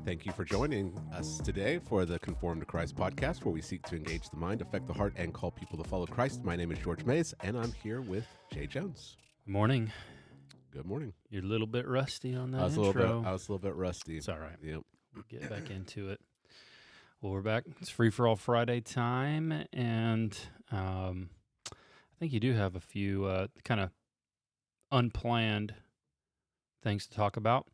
Thank you for joining us today for the Conform to Christ podcast, where we seek to engage the mind, affect the heart, and call people to follow Christ. My name is George Mays, and I'm here with Jay Jones. Good morning. Good morning. You're a little bit rusty on that I was intro. a little bit rusty. It's all right. Yep. We'll get back into it. Well, we're back. It's Free for All Friday time, and I think you do have a few kind of unplanned things to talk about.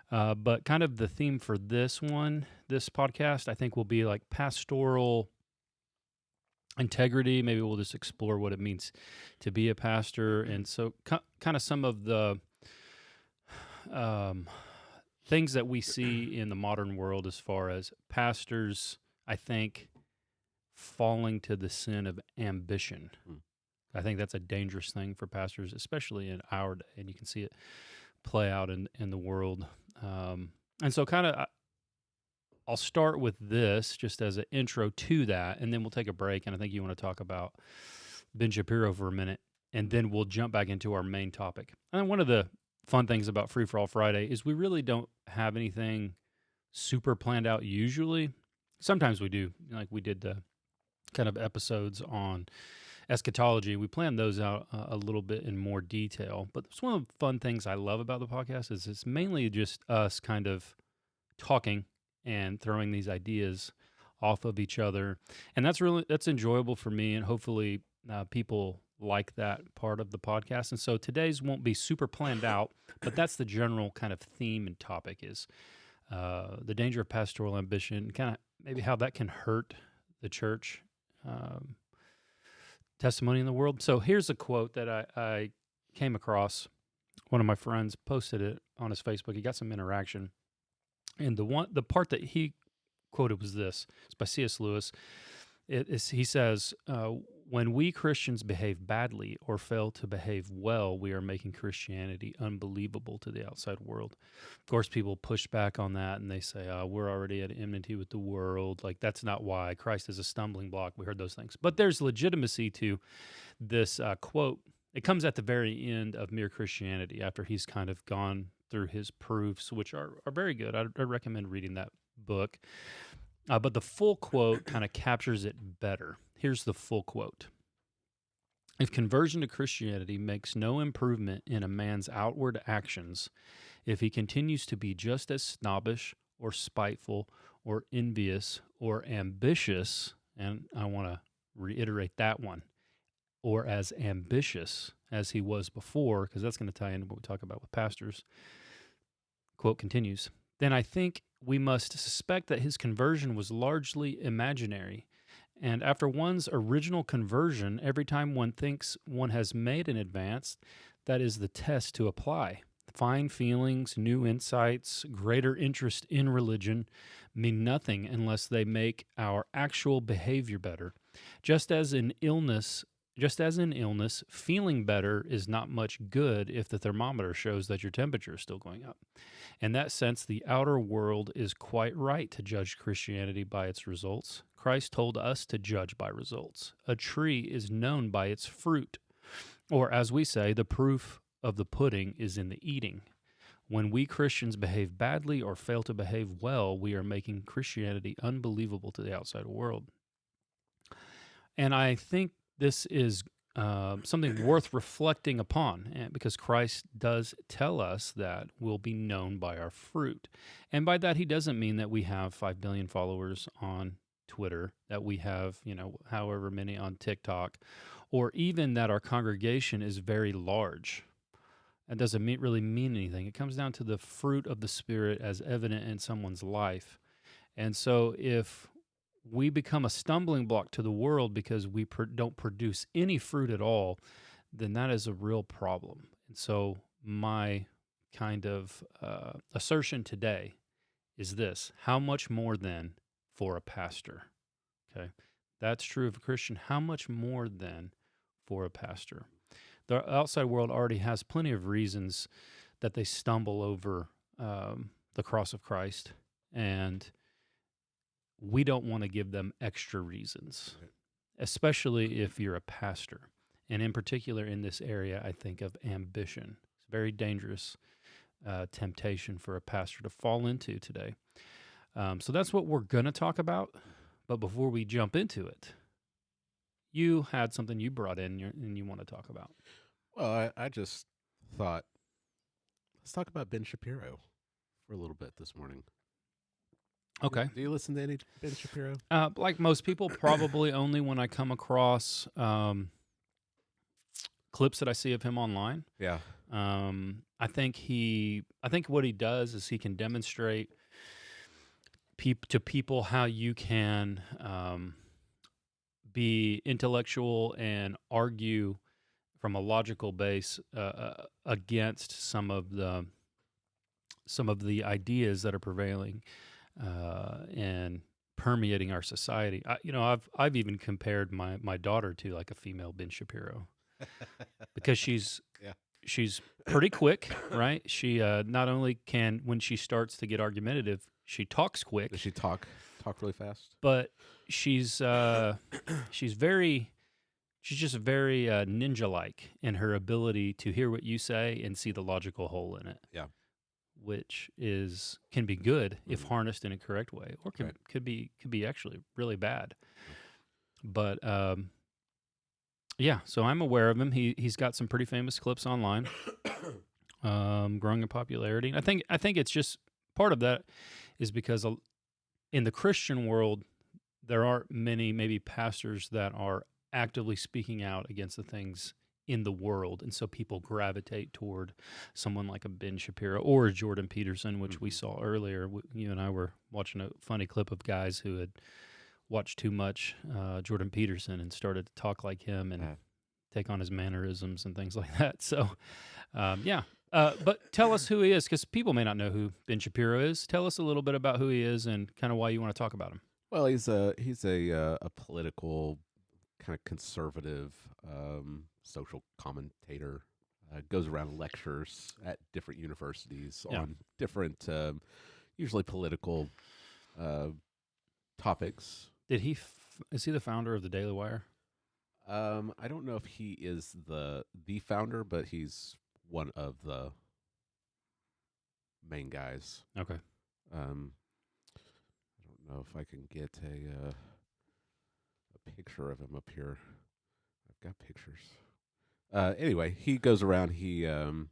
But kind of the theme for this podcast, I think will be like pastoral integrity. Maybe we'll just explore what it means to be a pastor. And so kind of some of the things that we see in the modern world as far as pastors, I think, falling to the sin of ambition. I think that's a dangerous thing for pastors, especially in our day, and you can see it play out in the world. And so kind of I'll start with this just as an intro to that, and then we'll take a break, and I think you want to talk about Ben Shapiro for a minute, and then we'll jump back into our main topic. And one of the fun things about Free for All Friday is we really don't have anything super planned out usually. Sometimes we do, like we did the kind of episodes on eschatology. We planned those out a little bit in more detail. But it's one of the fun things I love about the podcast is it's mainly just us kind of talking and throwing these ideas off of each other. And that's enjoyable for me, and hopefully people like that part of the podcast. And so today's won't be super planned out, but that's the general kind of theme and topic is the danger of pastoral ambition, kind of maybe how that can hurt the church testimony in the world. So here's a quote that I came across. One of my friends posted it on his Facebook. He got some interaction. And the part that he quoted was this. It's by C.S. Lewis. He says, when we Christians behave badly or fail to behave well, we are making Christianity unbelievable to the outside world. Of course, people push back on that, and they say, we're already at enmity with the world. Like, that's not why. Christ is a stumbling block. We heard those things. But there's legitimacy to this quote. It comes at the very end of Mere Christianity, after he's kind of gone through his proofs, which are very good. I recommend reading that book. But the full quote kind of captures it better. Here's the full quote. If conversion to Christianity makes no improvement in a man's outward actions, if he continues to be just as snobbish or spiteful or envious or ambitious, and I want to reiterate that one, or as ambitious as he was before, because that's going to tie into what we talk about with pastors, quote continues, then I think we must suspect that his conversion was largely imaginary. And after one's original conversion, every time one thinks one has made an advance, that is the test to apply. Fine feelings, new insights, greater interest in religion mean nothing unless they make our actual behavior better. Just as in illness, feeling better is not much good if the thermometer shows that your temperature is still going up. In that sense, the outer world is quite right to judge Christianity by its results. Christ told us to judge by results. A tree is known by its fruit, or as we say, the proof of the pudding is in the eating. When we Christians behave badly or fail to behave well, we are making Christianity unbelievable to the outside world. And I think this is something worth reflecting upon, because Christ does tell us that we'll be known by our fruit. And by that, he doesn't mean that we have 5 billion followers on Twitter, that we have, however many on TikTok, or even that our congregation is very large. That doesn't really mean anything. It comes down to the fruit of the Spirit as evident in someone's life. And so if we become a stumbling block to the world because we don't produce any fruit at all, then that is a real problem. And so my kind of assertion today is this: how much more then for a pastor? Okay, that's true of a Christian. How much more then for a pastor? The outside world already has plenty of reasons that they stumble over the cross of Christ, and we don't want to give them extra reasons, especially if you're a pastor. And in particular in this area, I think of ambition. It's a very dangerous temptation for a pastor to fall into today. So that's what we're going to talk about. But before we jump into it, you had something you brought in and you want to talk about. Well, I just thought, let's talk about Ben Shapiro for a little bit this morning. Okay. Do you listen to any Ben Shapiro? Like most people, probably only when I come across clips that I see of him online. Yeah. I think what he does is he can demonstrate to people how you can be intellectual and argue from a logical base against some of the ideas that are prevailing and permeating our society. I've even compared my daughter to like a female Ben Shapiro because she's pretty quick, right? She not only can, when she starts to get argumentative, she talks quick. Does she talk really fast? But she's just very ninja-like in her ability to hear what you say and see the logical hole in it. Yeah. Which can be good if harnessed in a correct way, or could be actually really bad. But yeah, so I'm aware of him. He's got some pretty famous clips online, growing in popularity. And I think it's just part of that is because in the Christian world, there aren't many maybe pastors that are actively speaking out against the things in the world, and so people gravitate toward someone like a Ben Shapiro or Jordan Peterson, which we saw earlier. You and I were watching a funny clip of guys who had watched too much Jordan Peterson and started to talk like him and take on his mannerisms and things like that. So, yeah. But tell us who he is, because people may not know who Ben Shapiro is. Tell us a little bit about who he is and kind of why you want to talk about him. Well, he's a political kind of conservative social commentator. Goes around lectures at different universities on different, usually political topics. Is he the founder of the Daily Wire? I don't know if he is the founder, but he's one of the main guys. Okay. I don't know if I can get a picture of him up here. I've got pictures. Anyway, he goes around. Here's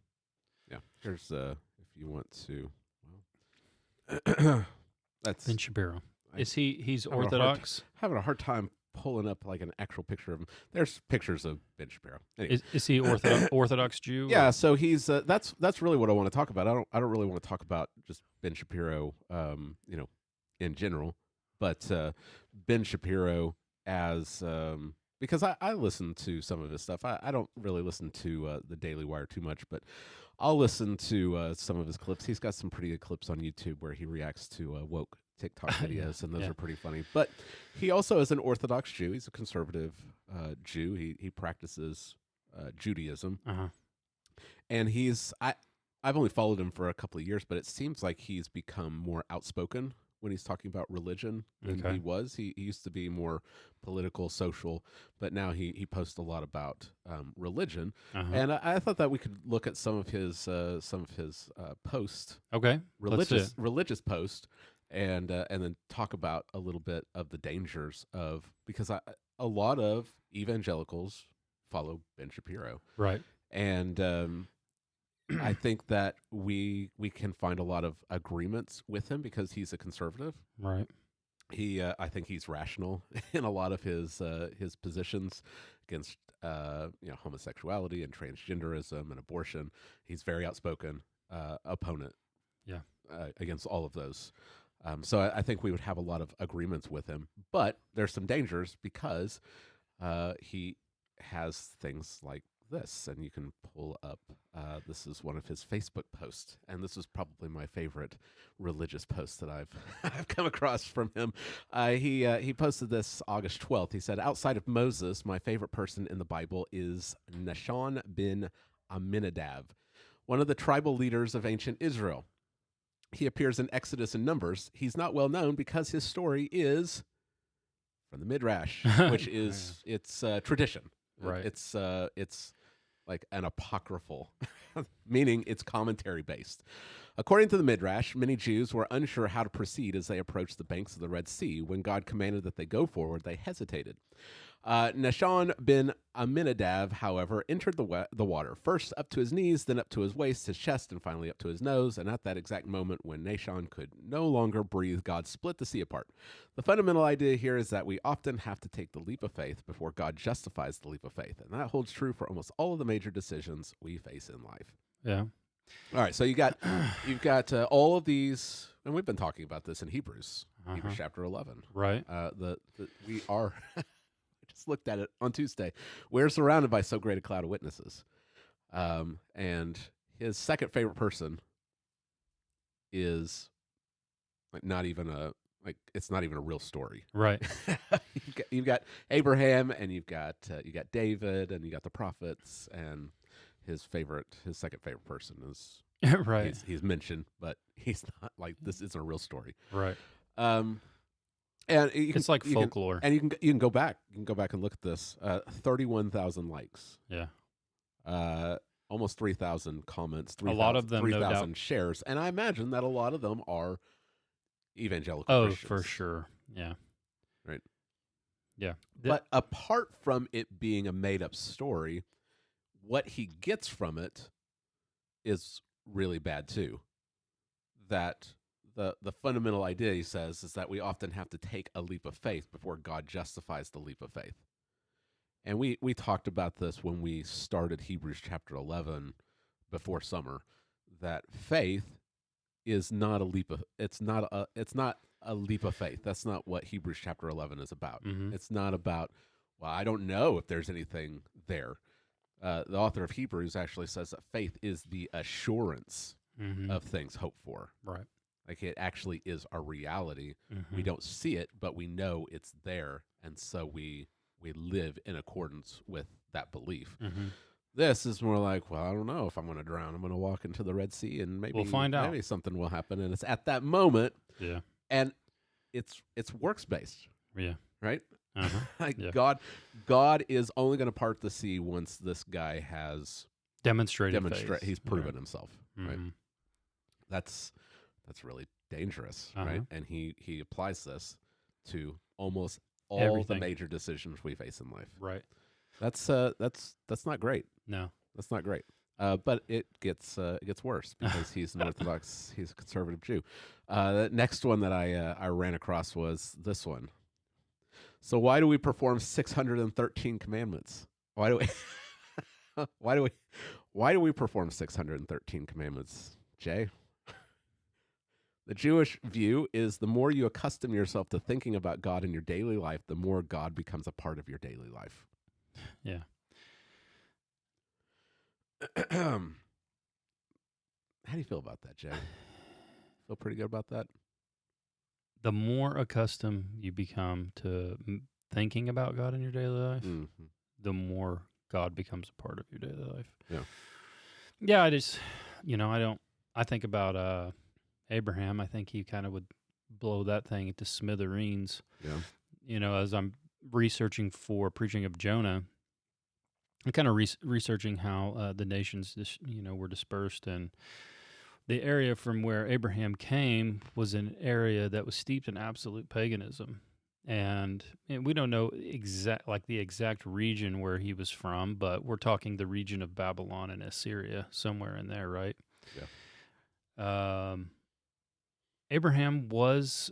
if you want to. Well, that's Ben Shapiro. He's having Orthodox? Having a hard time pulling up like an actual picture of him. There's pictures of Ben Shapiro. Anyway. Is he Orthodox Jew? Yeah, so he's that's really what I want to talk about. I don't really want to talk about just Ben Shapiro, in general, but Ben Shapiro as because I listen to some of his stuff. I don't really listen to the Daily Wire too much, but I'll listen to some of his clips. He's got some pretty good clips on YouTube where he reacts to woke TikTok videos, and those are pretty funny. But he also is an Orthodox Jew. He's a conservative Jew. He practices Judaism, and I've only followed him for a couple of years, but it seems like he's become more outspoken when he's talking about religion than he was. He used to be more political, social, but now he posts a lot about religion. And I thought that we could look at some of his posts. Okay, religious posts. And then talk about a little bit of the dangers of, because a lot of evangelicals follow Ben Shapiro, right? And I think that we can find a lot of agreements with him because he's a conservative, right? I think he's rational in a lot of his positions against homosexuality and transgenderism and abortion. He's very outspoken opponent, against all of those. So I think we would have a lot of agreements with him, but there's some dangers because he has things like this, and you can pull up. This is one of his Facebook posts, and this is probably my favorite religious post that I've come across from him. He posted this August 12th. He said, "Outside of Moses, my favorite person in the Bible is Nahshon ben Amminadab, one of the tribal leaders of ancient Israel. He appears in Exodus and Numbers. He's not well known because his story is from the Midrash, which is it's tradition. Right. It's like an apocryphal, meaning it's commentary based. According to the Midrash, many Jews were unsure how to proceed as they approached the banks of the Red Sea. When God commanded that they go forward, they hesitated. Nahshon ben Amminadab, however, entered the water, first up to his knees, then up to his waist, his chest, and finally up to his nose. And at that exact moment when Nahshon could no longer breathe, God split the sea apart. The fundamental idea here is that we often have to take the leap of faith before God justifies the leap of faith. And that holds true for almost all of the major decisions we face in life. Yeah. All right, so you've got all of these, and we've been talking about this in Hebrews chapter 11. Right. We are. I just looked at it on Tuesday. We're surrounded by so great a cloud of witnesses, and his second favorite person is it's not even a real story. Right. you've got Abraham, and you got David, and you got the prophets, and his second favorite person is right. He's mentioned, but he's not like this isn't a real story. Right. And it's like folklore. You can go back. You can go back and look at this. 31,000 likes. Yeah. Almost 3,000 comments. A lot of them, 3,000 no doubt, shares, and I imagine that a lot of them are evangelical. Oh, Christians. for sure. Yeah. Right. Yeah. But apart from it being a made-up story, what he gets from it is really bad too. That the fundamental idea, he says, is that we often have to take a leap of faith before God justifies the leap of faith. And we talked about this when we started Hebrews chapter 11 before summer, that faith is not a leap of it's not a leap of faith. That's not what Hebrews chapter 11 is about. Mm-hmm. It's not about, well, I don't know if there's anything there. The author of Hebrews actually says that faith is the assurance of things hoped for. Right. Like it actually is a reality. Mm-hmm. We don't see it, but we know it's there, and so we live in accordance with that belief. Mm-hmm. This is more like, well, I don't know if I'm going to drown. I'm going to walk into the Red Sea, and maybe we'll find out. Maybe something will happen, and it's at that moment. Yeah. And it's works based. Yeah. Right. Uh-huh. Like yeah. God is only going to part the sea once this guy has demonstrated faith. He's proven right. himself. Mm-hmm. Right. That's really dangerous, Uh-huh. right? And he applies this to almost all Everything. the major decisions we face in life. Right. That's not great. No. That's not great. But it gets worse because he's an Orthodox, he's a conservative Jew. The next one that I ran across was this one. So why do we perform 613 commandments? Why do we perform 613 commandments, Jay? The Jewish view is the more you accustom yourself to thinking about God in your daily life, the more God becomes a part of your daily life. Yeah. How do you feel about that, Jay? Feel pretty good about that? The more accustomed you become to thinking about God in your daily life, the more God becomes a part of your daily life. Yeah. Yeah, I just, I think about Abraham. I think he kind of would blow that thing into smithereens. Yeah. As I'm researching for preaching of Jonah, I'm kind of researching how the nations, were dispersed, and the area from where Abraham came was an area that was steeped in absolute paganism, and we don't know the exact region where he was from, but we're talking the region of Babylon and Assyria, somewhere in there, right? Yeah. Abraham was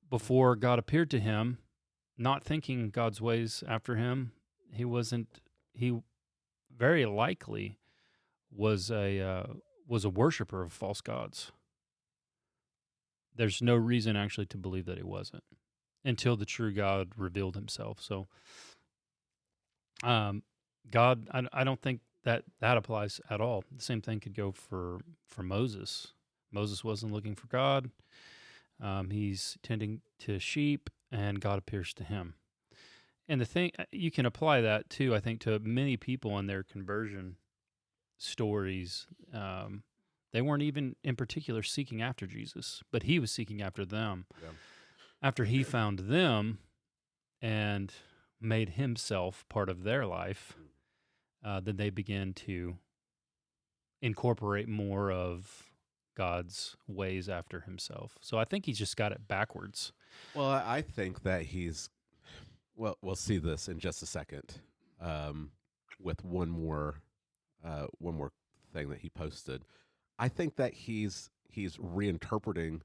before God appeared to him, not thinking God's ways after him. He very likely was a worshiper of false gods. There's no reason actually to believe that he wasn't until the true God revealed himself. So, God, I don't think that applies at all. The same thing could go for Moses. Moses wasn't looking for God. He's tending to sheep, and God appears to him. And the thing, you can apply that too, I think, to many people in their conversion stories. They weren't even in particular seeking after Jesus, but he was seeking after them. Yeah. After he found them and made himself part of their life, then they began to incorporate more of God's ways after himself. So I think he's just got it backwards. Well, I think that well, we'll see this in just a second, with one more thing that he posted. I think that he's reinterpreting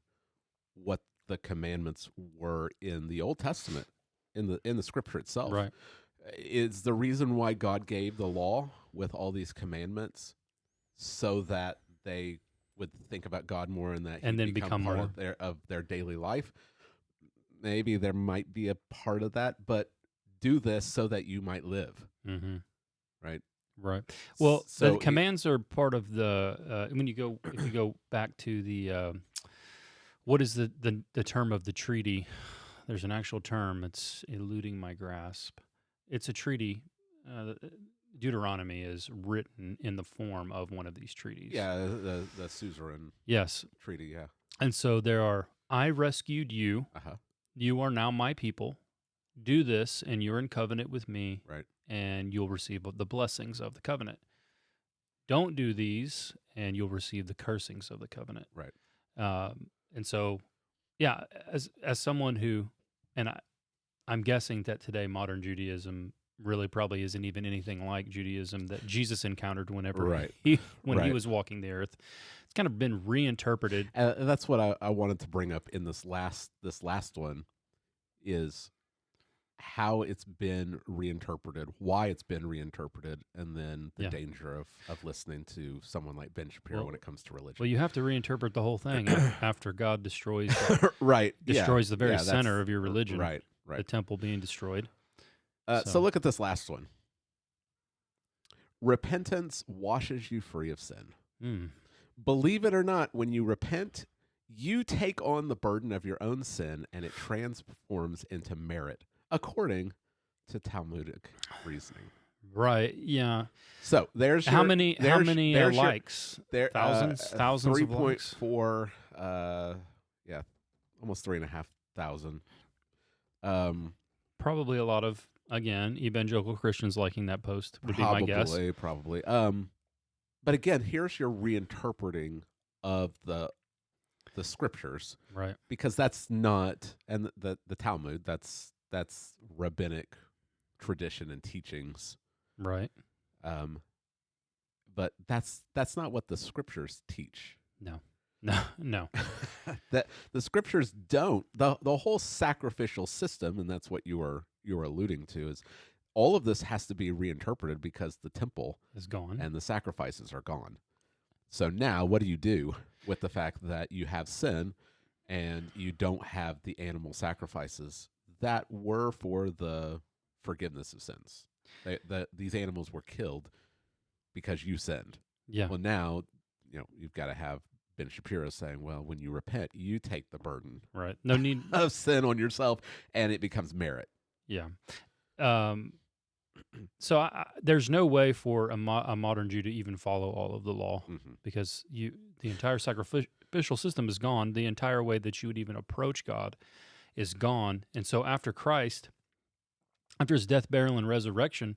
what the commandments were in the Old Testament, in the Scripture itself. Right. Is the reason why God gave the law with all these commandments, so that they would think about God more, and that And he'd then become part more. of their daily life. Maybe there might be a part of that, but do this so that you might live, Mm-hmm. right? Right. Well, So the commands are part of the when you go if you go back to the what is the term of the treaty? There's an actual term. It's eluding my grasp. It's a treaty. Deuteronomy is written in the form of one of these treaties. yeah, the suzerain Yes. treaty, yeah. And so there are, I rescued you. Uh-huh. You are now my people. Do this, and you're in covenant with me, Right. and you'll receive the blessings of the covenant. Don't do these, and you'll receive the cursings of the covenant. Right. And so, yeah, as someone who, and I'm guessing that today modern Judaism really probably isn't even anything like Judaism that Jesus encountered whenever Right. he Right. was walking the earth. It's kind of been reinterpreted. And that's what I wanted to bring up in this last one, is how it's been reinterpreted, why it's been reinterpreted, and then the Yeah. danger of listening to someone like Ben Shapiro Well- when it comes to religion. Well, you have to reinterpret the whole thing after God destroys Right. destroys the very Yeah, that's- center of your religion, Right. the Right. temple being destroyed. So look at this last one. Repentance washes you free of sin. Mm. Believe it or not, when you repent, you take on the burden of your own sin, and it transforms into merit, according to Talmudic reasoning. Right? Yeah. So there's How your, many there's your- likes? there Thousands of likes? 3.4, yeah, almost 3,500. Probably a lot of, again, evangelical Christians liking that post would be my guess. Probably. But again, here's your reinterpreting of the scriptures, Right. because that's not, and the Talmud, that's rabbinic tradition and teachings. Right. But that's not what the scriptures teach. No. No. That the scriptures don't. The whole sacrificial system, and that's what you were alluding to, is all of this has to be reinterpreted because the temple Is gone. and the sacrifices are gone. So now what do you do with the fact that you have sin and you don't have the animal sacrifices that were for the forgiveness of sins? These animals were killed because you sinned. Yeah. Well, now, you've got to have Ben Shapiro saying, well, when you repent, you take the burden Right. No need. of sin on yourself, and it becomes merit. Yeah. So there's no way for a modern Jew to even follow all of the law, Mhm. because the entire sacrificial system is gone. The entire way that you would even approach God is gone. And so after Christ, after his death, burial, and resurrection,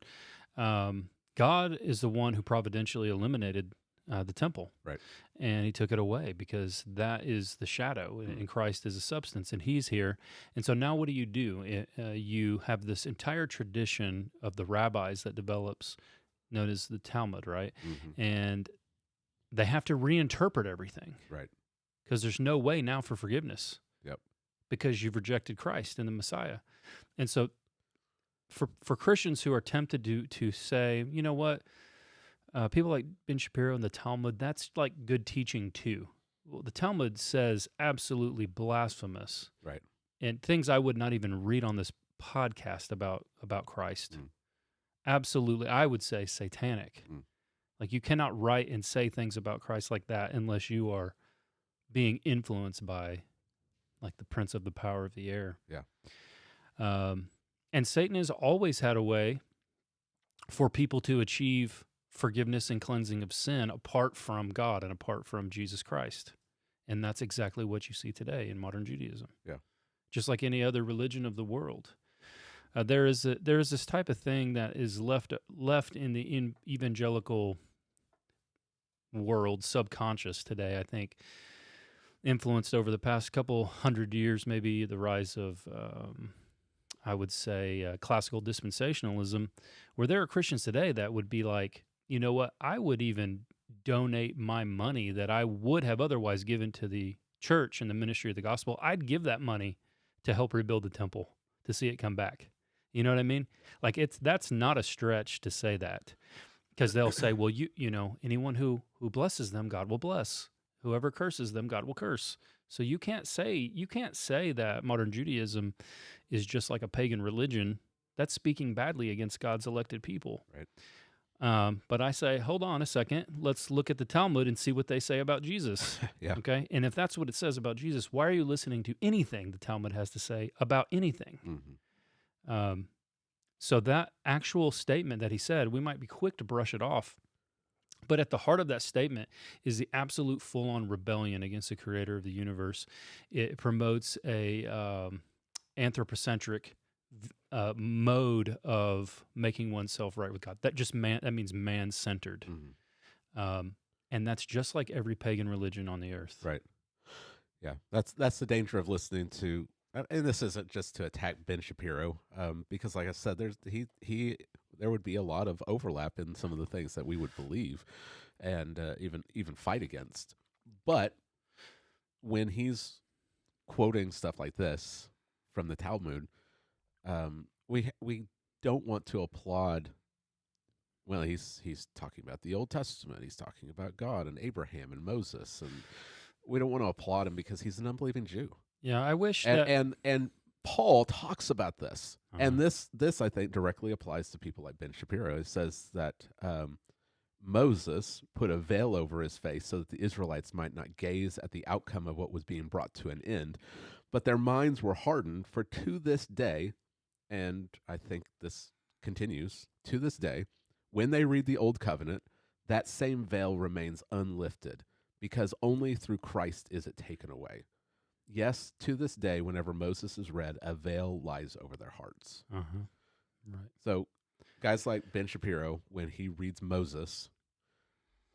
God is the one who providentially eliminated the temple. Right. And he took it away, because that is the shadow, and Christ is a substance, and he's here. And so now what do? You have this entire tradition of the rabbis that develops, known as the Talmud, right? Mhm. And they have to reinterpret everything, Right. because there's no way now for forgiveness. Yep. Because you've rejected Christ and the Messiah. And so for Christians who are tempted to say, you know what, people like Ben Shapiro and the Talmud, that's like good teaching too. Well, the Talmud says absolutely blasphemous, Right. and things I would not even read on this podcast about Christ. Mm. Absolutely, I would say satanic. Mm. Like, you cannot write and say things about Christ like that unless you are being influenced by, like, the prince of the power of the air. Yeah. And Satan has always had a way for people to achieve forgiveness and cleansing of sin apart from God and apart from Jesus Christ. And that's exactly what you see today in modern Judaism. Yeah. Just like any other religion of the world. There is this type of thing that is left in the evangelical world, subconscious today, I think, influenced over the past couple hundred years, maybe the rise of, I would say, classical dispensationalism, where there are Christians today that would be like, you know what, I would even donate my money that I would have otherwise given to the church and the ministry of the gospel. I'd give that money to help rebuild the temple, to see it come back. You know what I mean? Like that's not a stretch to say that, because they'll say, well, you know, anyone who blesses them, God will bless. Whoever curses them, God will curse. So you can't say that modern Judaism is just like a pagan religion. That's speaking badly against God's elected people. Right. But I say, hold on a second. Let's look at the Talmud and see what they say about Jesus. Yeah. Okay. And if that's what it says about Jesus, why are you listening to anything the Talmud has to say about anything? Mm-hmm. So that actual statement that he said, we might be quick to brush it off. But at the heart of that statement is the absolute full-on rebellion against the creator of the universe. It promotes a anthropocentric mode of making oneself right with God. That means man-centered. Mm-hmm. And that's just like every pagan religion on the earth. Right. Yeah. That's the danger of listening to, and this isn't just to attack Ben Shapiro, because like I said, there would be a lot of overlap in some of the things that we would believe and even fight against. But when he's quoting stuff like this from the Talmud, we don't want to applaud. Well, he's talking about the Old Testament. He's talking about God and Abraham and Moses, and we don't want to applaud him because he's an unbelieving Jew. Yeah, I wish and Paul talks about this, and Uh-huh. this I think directly applies to people like Ben Shapiro. It says that Moses put a veil over his face so that the Israelites might not gaze at the outcome of what was being brought to an end, but their minds were hardened. For to this day, and I think this continues to this day, when they read the Old Covenant, that same veil remains unlifted, because only through Christ is it taken away. Yes, to this day, whenever Moses is read, a veil lies over their hearts. Uh-huh. Right. So, guys like Ben Shapiro, when he reads Moses,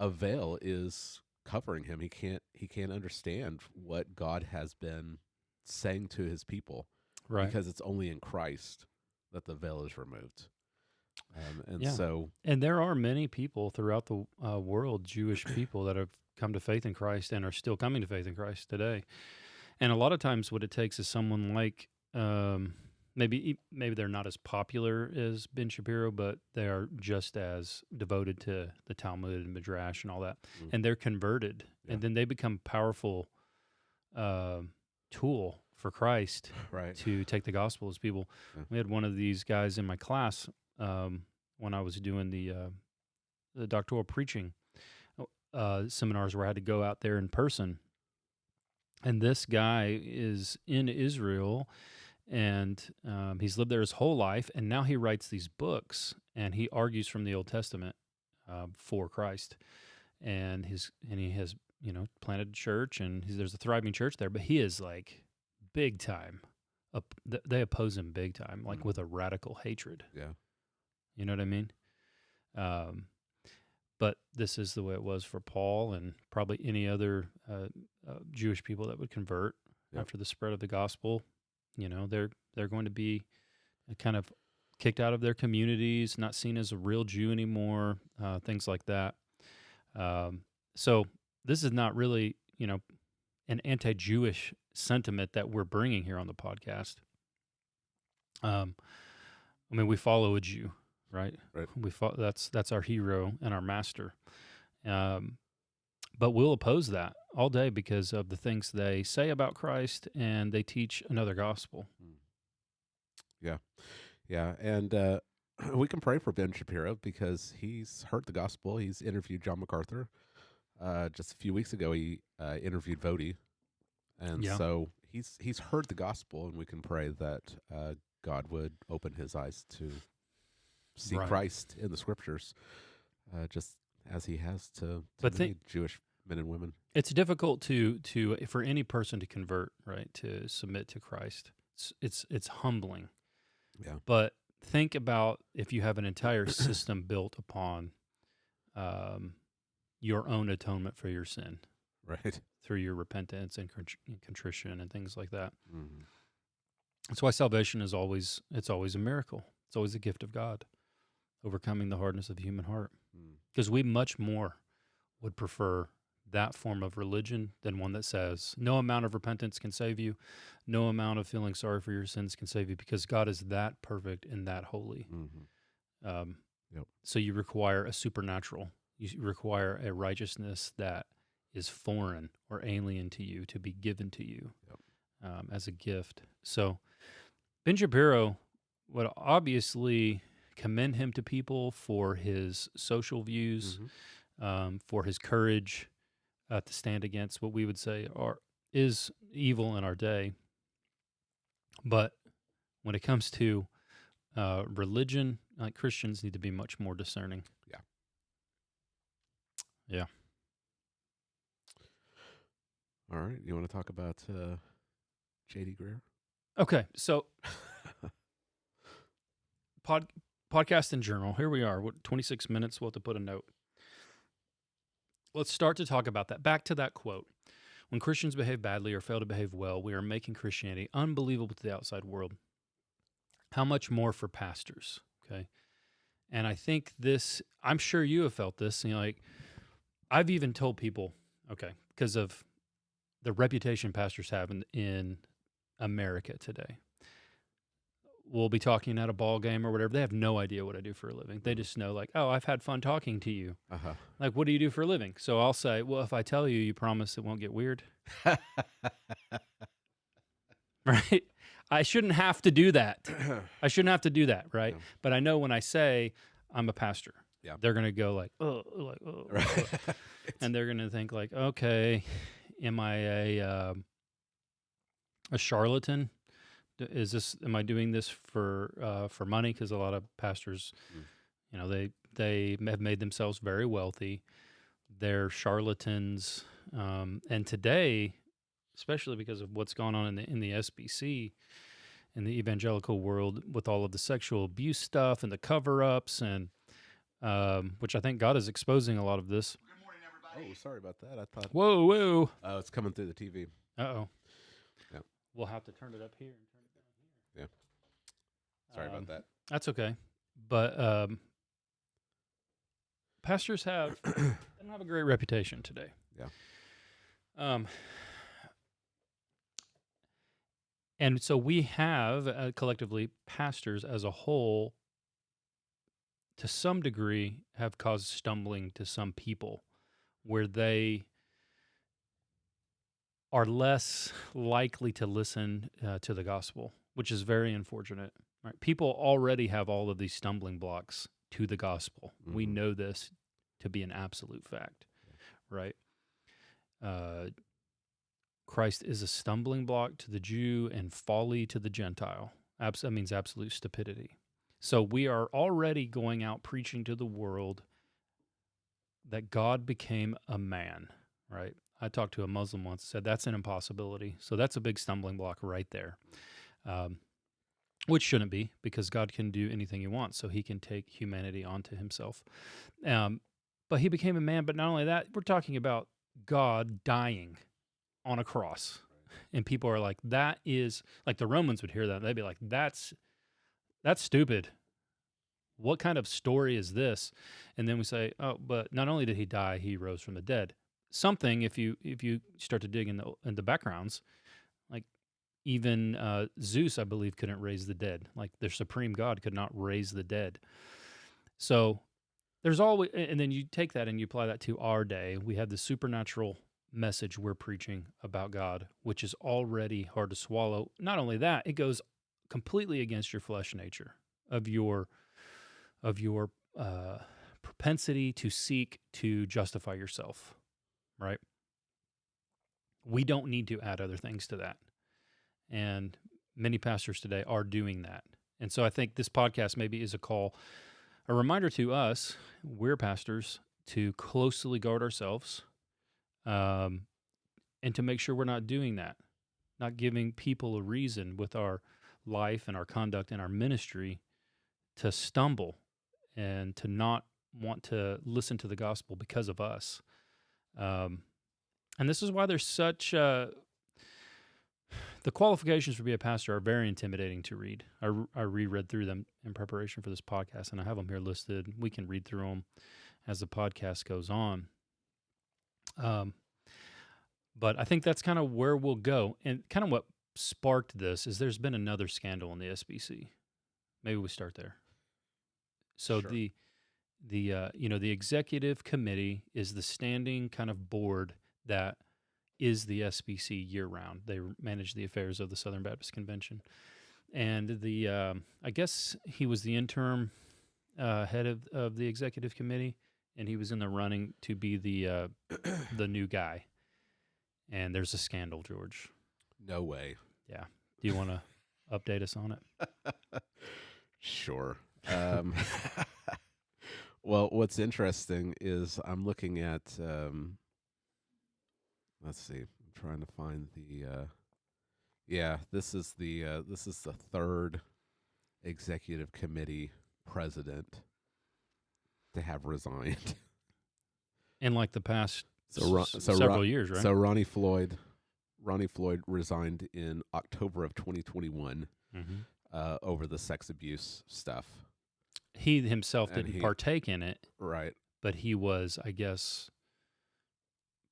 a veil is covering him. He can't understand what God has been saying to his people, Right. because it's only in Christ that the veil is removed. Yeah. So, And there are many people throughout the world, Jewish people, that have come to faith in Christ and are still coming to faith in Christ today. And a lot of times what it takes is someone like, maybe they're not as popular as Ben Shapiro, but they are just as devoted to the Talmud and Midrash and all that. Mm. And they're converted. Yeah. And then they become powerful tool for Christ right. to take the gospel as people. Yeah. We had one of these guys in my class when I was doing the doctoral preaching seminars where I had to go out there in person. And this guy is in Israel, and he's lived there his whole life, and now he writes these books, and he argues from the Old Testament for Christ. And he has, planted a church, and there's a thriving church there, but he is like big time. They oppose him big time, like with a radical hatred. Yeah. You know what I mean? But this is the way it was for Paul and probably any other Jewish people that would convert after the spread of the gospel. They're going to be kind of kicked out of their communities, not seen as a real Jew anymore, things like that. So this is not really, an anti-Jewish sentiment that we're bringing here on the podcast. We follow a Jew. Right. Right. That's our hero and our master. But we'll oppose that all day because of the things they say about Christ, and they teach another gospel. Yeah. Yeah. And we can pray for Ben Shapiro because he's heard the gospel. He's interviewed John MacArthur. Just a few weeks ago, he interviewed Vody. And so he's heard the gospel, and we can pray that God would open his eyes to see Christ in the scriptures, just as he has to many Jewish men and women. It's difficult for any person to convert, right? To submit to Christ. It's humbling. Yeah. But think about if you have an entire system built upon your own atonement for your sin, Right. through your repentance and contrition and things like that. Mm-hmm. That's why salvation is always a miracle. It's always a gift of God, overcoming the hardness of the human heart. Mm. Because we much more would prefer that form of religion than one that says no amount of repentance can save you, no amount of feeling sorry for your sins can save you, because God is that perfect and that holy. Mm-hmm. Yep. So you require a supernatural, you require a righteousness that is foreign or alien to you to be given to you as a gift. So Ben Shapiro would obviously commend him to people for his social views, for his courage to stand against what we would say is evil in our day. But when it comes to religion, like Christians need to be much more discerning. Yeah. Yeah. All right. You want to talk about J.D. Greer? Okay. So podcast and journal. Here we are. 26 minutes. We'll have to put a note. Let's start to talk about that. Back to that quote. When Christians behave badly or fail to behave well, we are making Christianity unbelievable to the outside world. How much more for pastors? Okay. And I think this, I'm sure you have felt this, like I've even told people, okay, because of the reputation pastors have in America today. We'll be talking at a ball game or whatever. They have no idea what I do for a living. They just know, like, oh, I've had fun talking to you. Uh-huh. Like, what do you do for a living? So I'll say, well, if I tell you, you promise it won't get weird. Right? I shouldn't have to do that. I shouldn't have to do that, right? Yeah. But I know when I say I'm a pastor, they're going to go like, oh, Right. and they're going to think like, okay, am I a charlatan? Am I doing this for money? Because a lot of pastors, they have made themselves very wealthy. They're charlatans, and today, especially because of what's gone on in the SBC, in the evangelical world, with all of the sexual abuse stuff and the cover-ups, and which I think God is exposing a lot of this. Good morning, everybody. Oh, sorry about that. I thought. Whoa! Oh, it's coming through the TV. Uh-oh. Yeah. We'll have to turn it up here and turn it down here. Yeah. Sorry about that. That's okay. But pastors they don't have a great reputation today. Yeah. And so we have collectively pastors as a whole, to some degree, have caused stumbling to some people, where they are less likely to listen to the gospel, which is very unfortunate. Right? People already have all of these stumbling blocks to the gospel. Mm-hmm. We know this to be an absolute fact, right? Christ is a stumbling block to the Jew and folly to the Gentile. That means absolute stupidity. So we are already going out preaching to the world that God became a man, right? I talked to a Muslim once, said that's an impossibility. So that's a big stumbling block right there, which shouldn't be, because God can do anything he wants, so he can take humanity onto himself. But he became a man, but not only that, we're talking about God dying on a cross. And people are like, that is, like the Romans would hear that, they'd be like, that's stupid. What kind of story is this? And then we say, oh, but not only did he die, he rose from the dead. Something, if you start to dig in the backgrounds, like even Zeus, I believe, couldn't raise the dead. Like their supreme God could not raise the dead. So there's always, and then you take that and you apply that to our day. We have the supernatural message we're preaching about God, which is already hard to swallow. Not only that, it goes completely against your flesh nature of your propensity to seek to justify yourself, right? We don't need to add other things to that. And many pastors today are doing that. And so I think this podcast maybe is a reminder to us, we're pastors, to closely guard ourselves, and to make sure we're not doing that, not giving people a reason with our life and our conduct and our ministry to stumble and to not want to listen to the gospel because of us. And And this is why there's such the qualifications for being a pastor are very intimidating to read. I reread through them in preparation for this podcast, and I have them here listed. We can read through them as the podcast goes on. But I think that's kind of where we'll go. And kind of what sparked this is there's been another scandal in the SBC. Maybe we start there. So Sure. the executive committee is the standing kind of board that is the SBC year round. They manage the affairs of the Southern Baptist Convention, and I guess he was the interim head of the executive committee, and he was in the running to be the new guy. And there's a scandal, George. No way. Yeah. Do you want to update us on it? Sure. Well, what's interesting is I'm looking at, let's see, I'm trying to find this is the third executive committee president to have resigned. In like the past So several years, right? So Ronnie Floyd resigned in October of 2021 over the sex abuse stuff. He himself And didn't partake in it, Right. but he was, I guess,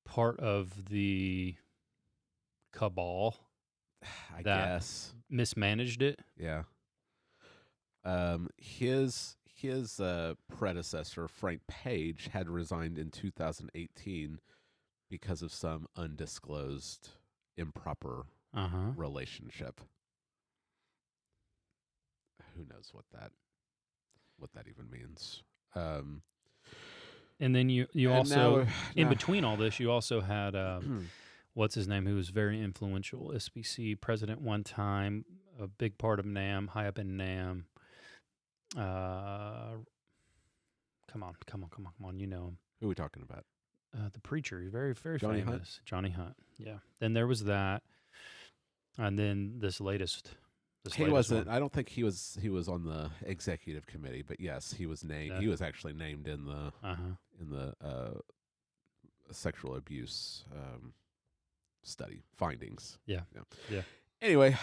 part of the cabal I that guess. mismanaged it. Yeah. His predecessor, Frank Page, had resigned in 2018 because of some undisclosed improper relationship. Who knows what that even means? And then you and also, in now- between all this, you also had what's his name, who was very influential, SBC president one time, a big part of NAM, high up in NAM. Come on, you know him. Who are we talking about? The preacher, he's very, very Johnny Hunt? famous. Johnny Hunt, yeah. Then there was that, and then this latest He wasn't. one. I don't think he was on the executive committee, but yes, he was named. Yeah. He was actually named in the Uh-huh. sexual abuse study findings. Yeah. Anyway,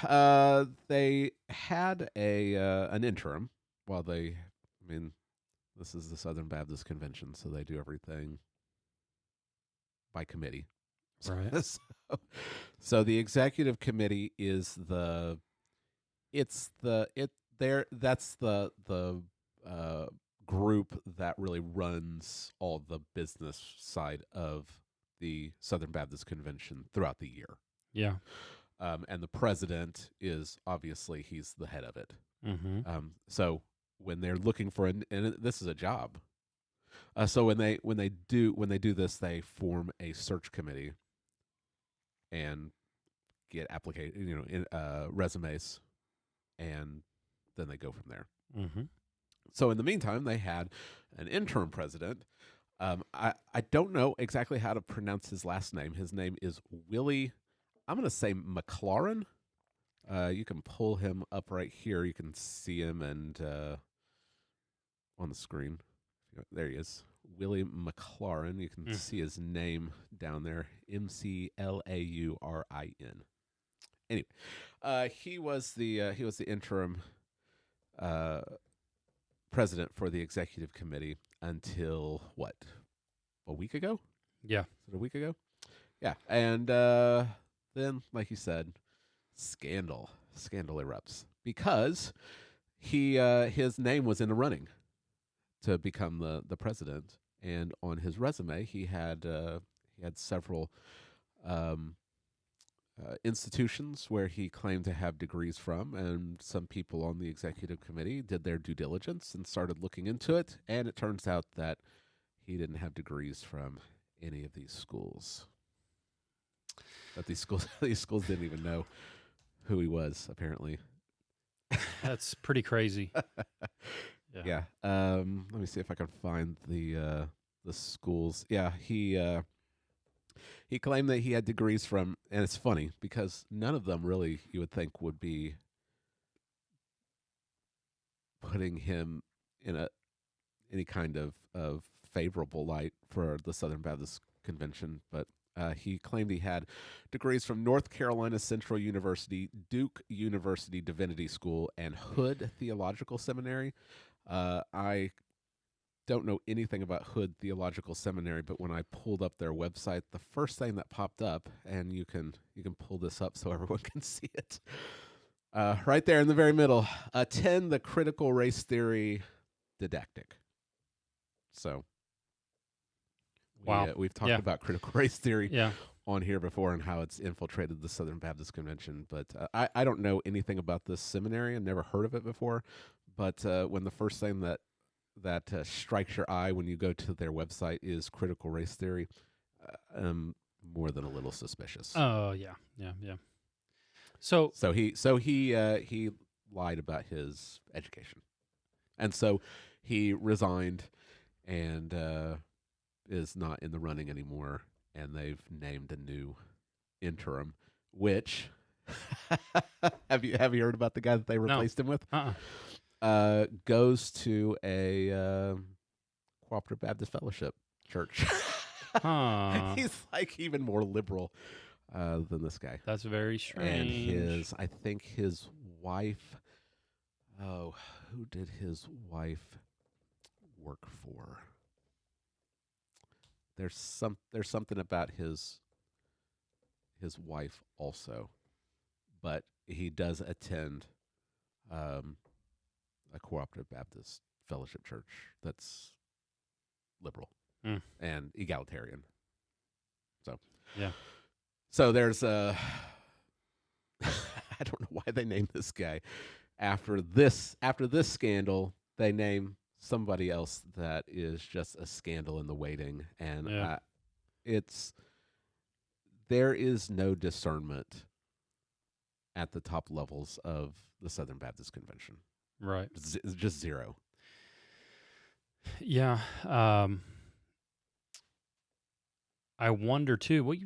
they had an interim while they. I mean, this is the Southern Baptist Convention, so they do everything by committee. Right. So the executive committee is that's the group that really runs all the business side of the Southern Baptist Convention throughout the year. Yeah. And the president is obviously he's the head of it. Mm-hmm. So when they're looking for and this is a job. So when they do this, they form a search committee and get resumes, and then they go from there. Mm-hmm. So in the meantime, they had an interim president. I don't know exactly how to pronounce his last name. His name is Willie. I'm going to say McLaurin. You can pull him up right here. You can see him and on the screen. There he is. Willie McLaurin. You can see his name down there. McLaurin. Anyway, he was the interim president for the executive committee until what? A week ago? Yeah. Is it a week ago? Yeah. And then, like you said, scandal erupts because his name was in the running to become the president, and on his resume he had several institutions where he claimed to have degrees from, and some people on the executive committee did their due diligence and started looking into it, and it turns out that he didn't have degrees from any of these schools. But these schools didn't even know who he was, apparently. That's pretty crazy. Yeah. Let me see if I can find the schools. Yeah, he claimed that he had degrees from, and it's funny because none of them really you would think would be putting him in any kind of favorable light for the Southern Baptist Convention, but He claimed he had degrees from North Carolina Central University, Duke University Divinity School, and Hood Theological Seminary. I don't know anything about Hood Theological Seminary, but when I pulled up their website, the first thing that popped up, and you can pull this up so everyone can see it, right there in the very middle, attend the critical race theory didactic. So Wow. we've talked Yeah. about critical race theory Yeah. on here before and how it's infiltrated the Southern Baptist Convention, but I don't know anything about this seminary and never heard of it before. But when the first thing that strikes your eye when you go to their website is critical race theory, I'm more than a little suspicious. Oh, yeah. Yeah. Yeah. So he lied about his education, and so he resigned and is not in the running anymore. And they've named a new interim, which have you heard about the guy that they replaced him with? Goes to a Cooperative Baptist Fellowship church. He's like even more liberal than this guy. That's very strange. And I think his wife. Oh, who did his wife work for? There's something about his wife also, but he does attend a Cooperative Baptist Fellowship church that's liberal and egalitarian. So yeah. So there's I don't know why they named this guy after this scandal. They name somebody else that is just a scandal in the waiting, and there is no discernment at the top levels of the Southern Baptist Convention. Right. Just zero. Yeah. I wonder too. Well,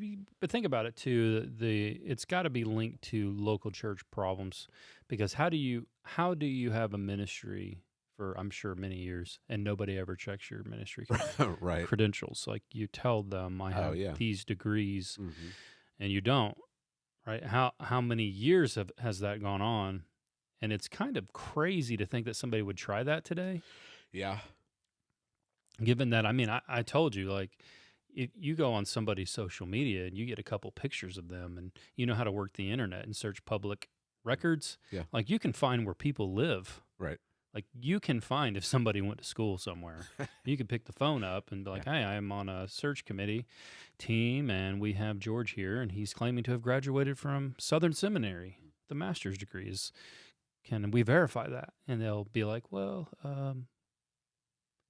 but think about it too. It's got to be linked to local church problems, because how do you have a ministry for, I'm sure, many years and nobody ever checks your ministry right. credentials? Like, you tell them I have these degrees, and you don't. Right? How many years has that gone on? And it's kind of crazy to think that somebody would try that today. Yeah. Given that, I mean, I told you, like, if you go on somebody's social media and you get a couple pictures of them, and you know how to work the internet and search public records, like, you can find where people live. Right. Like, you can find if somebody went to school somewhere. You can pick the phone up and be like, hey, I'm on a search committee team, and we have George here, and he's claiming to have graduated from Southern Seminary. The master's degree is, can we verify that? And they'll be like, well,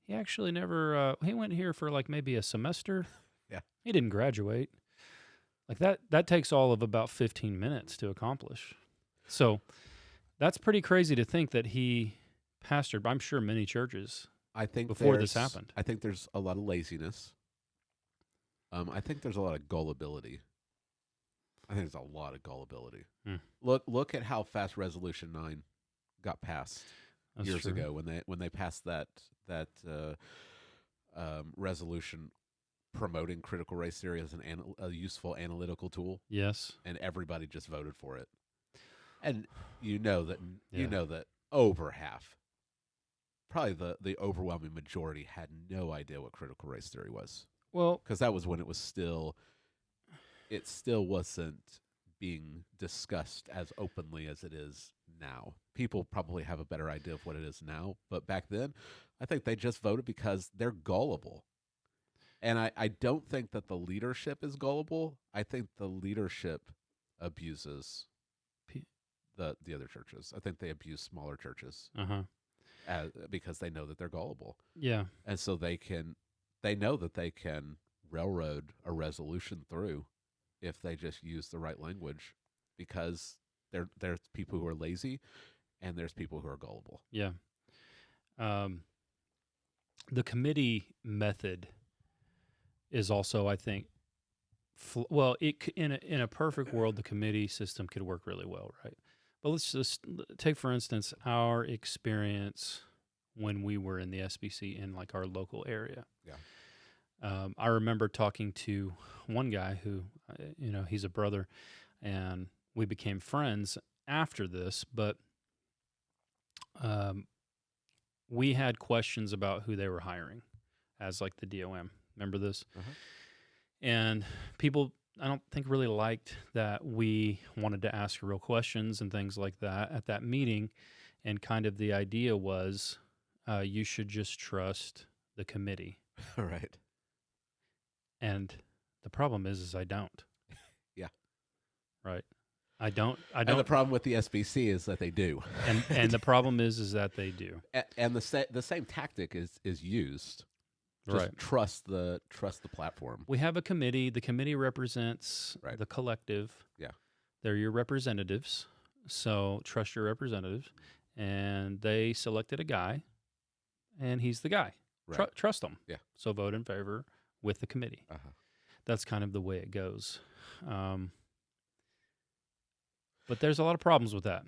he actually never, he went here for like maybe a semester. Yeah. He didn't graduate. Like, that takes all of about 15 minutes to accomplish. So that's pretty crazy to think that he pastored, I'm sure, many churches before this happened. I think there's a lot of laziness. I think there's a lot of gullibility. Look at how fast Resolution 9 got passed years ago when they passed that resolution promoting critical race theory as a useful analytical tool. Yes. And everybody just voted for it. And you know that over half, probably the overwhelming majority, had no idea what critical race theory was. Well, because that was when it still wasn't being discussed as openly as it is now. People probably have a better idea of what it is now, but back then, I think they just voted because they're gullible. And I don't think that the leadership is gullible. I think the leadership abuses the other churches. I think they abuse smaller churches because they know that they're gullible. Yeah. And so they know that they can railroad a resolution through if they just use the right language, because there's people who are lazy and there's people who are gullible. Yeah. The committee method is also, I think, in a perfect world, the committee system could work really well, right? But let's just take, for instance, our experience when we were in the SBC in like our local area. Yeah. I remember talking to one guy who, he's a brother, and we became friends after this, but um, we had questions about who they were hiring as like the DOM. Remember this? Uh-huh. And people, I don't think really liked that we wanted to ask real questions and things like that at that meeting. And kind of the idea was you should just trust the committee. Right. And the problem is I don't. Yeah. Right. I don't. And the problem with the SBC is that they do. And the problem is that they do. And the same tactic is used. Just Right. trust the platform. We have a committee. The committee represents Right. the collective. Yeah. They're your representatives. So trust your representatives. And they selected a guy, and he's the guy. Right. Trust them. Yeah. So vote in favor with the committee. Uh-huh. That's kind of the way it goes. But there's a lot of problems with that,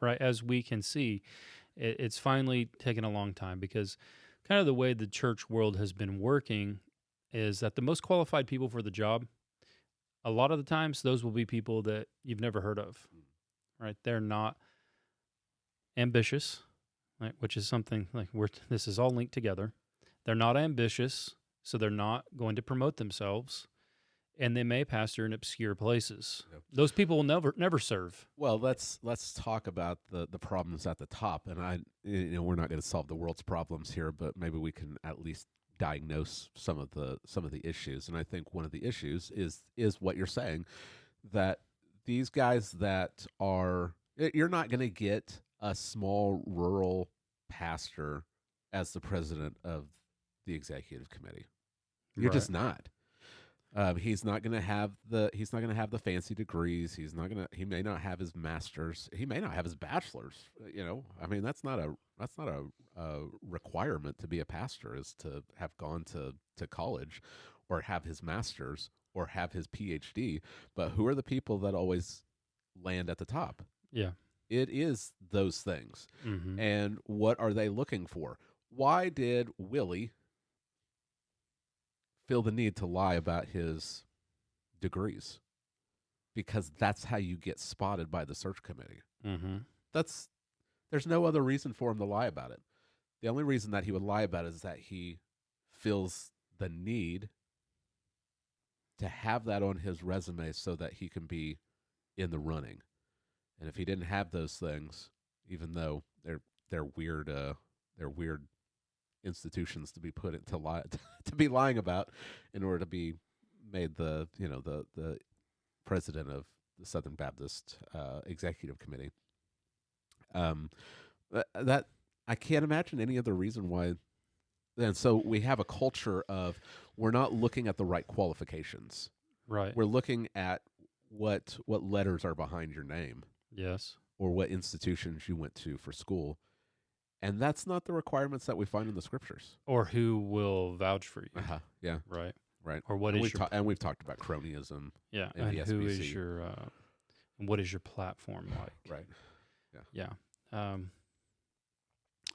right? As we can see, it's finally taken a long time because kind of the way the church world has been working is that the most qualified people for the job, a lot of the times, those will be people that you've never heard of, right? They're not ambitious, right? Which is something like this is all linked together. They're not ambitious, so they're not going to promote themselves. And they may pastor in obscure places. Yep. Those people will never serve. Well, let's talk about the problems at the top. And we're not going to solve the world's problems here, but maybe we can at least diagnose some of the issues. And I think one of the issues is what you're saying, that these guys that are, you're not going to get a small rural pastor as the president of the executive committee. You're just not. He's not going to have the fancy degrees. He may not have his master's. He may not have his bachelor's. I mean, that's not a requirement to be a pastor, is to have gone to college or have his master's or have his PhD. But who are the people that always land at the top? Yeah. It is those things. Mm-hmm. And what are they looking for? Why did Willie feel the need to lie about his degrees? Because that's how you get spotted by the search committee. Mm-hmm. There's no other reason for him to lie about it. The only reason that he would lie about it is that he feels the need to have that on his resume so that he can be in the running. And if he didn't have those things, even though they're weird institutions to be put it to be lying about in order to be made the president of the Southern Baptist Executive Committee. That I can't imagine any other reason why. And so we have a culture of, we're not looking at the right qualifications. Right. We're looking at what letters are behind your name. Yes. Or what institutions you went to for school. And that's not the requirements that we find in the scriptures. Or who will vouch for you. Uh-huh. Yeah. Right. Right. Or what and is and we've talked about cronyism. Yeah. And the who SBC. is your what is your platform like? Right. Yeah.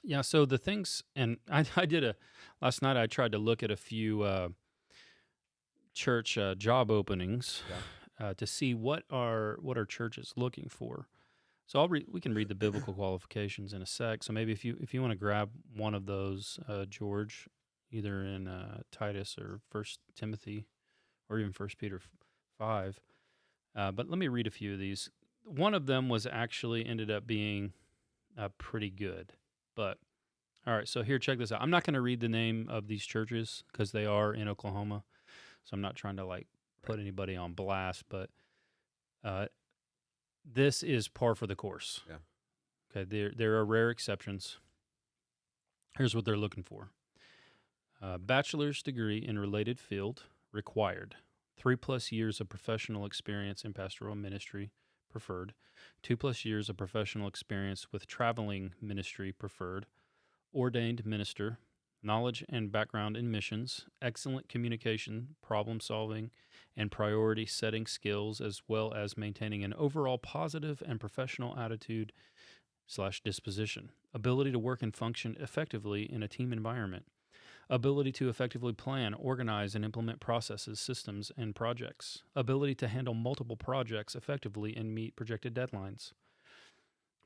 Yeah. So the things, and I did last night I tried to look at a few church job openings to see what are churches looking for. So we can read the biblical qualifications in a sec. So maybe if you want to grab one of those, George, either in Titus or 1 Timothy or even 1 Peter 5. But let me read a few of these. One of them was actually ended up being pretty good. But all right, so here, check this out. I'm not going to read the name of these churches because they are in Oklahoma. So I'm not trying to put anybody on blast, but this is par for the course. Yeah. Okay, there are rare exceptions. Here's what they're looking for. Bachelor's degree in related field required. 3+ years of professional experience in pastoral ministry preferred. 2+ years of professional experience with traveling ministry preferred. Ordained minister. Knowledge and background in missions. Excellent communication, problem solving, and priority setting skills, as well as maintaining an overall positive and professional attitude / disposition. Ability to work and function effectively in a team environment. ability to effectively plan, organize, and implement processes, systems, and projects, ability to handle multiple projects effectively and meet projected deadlines,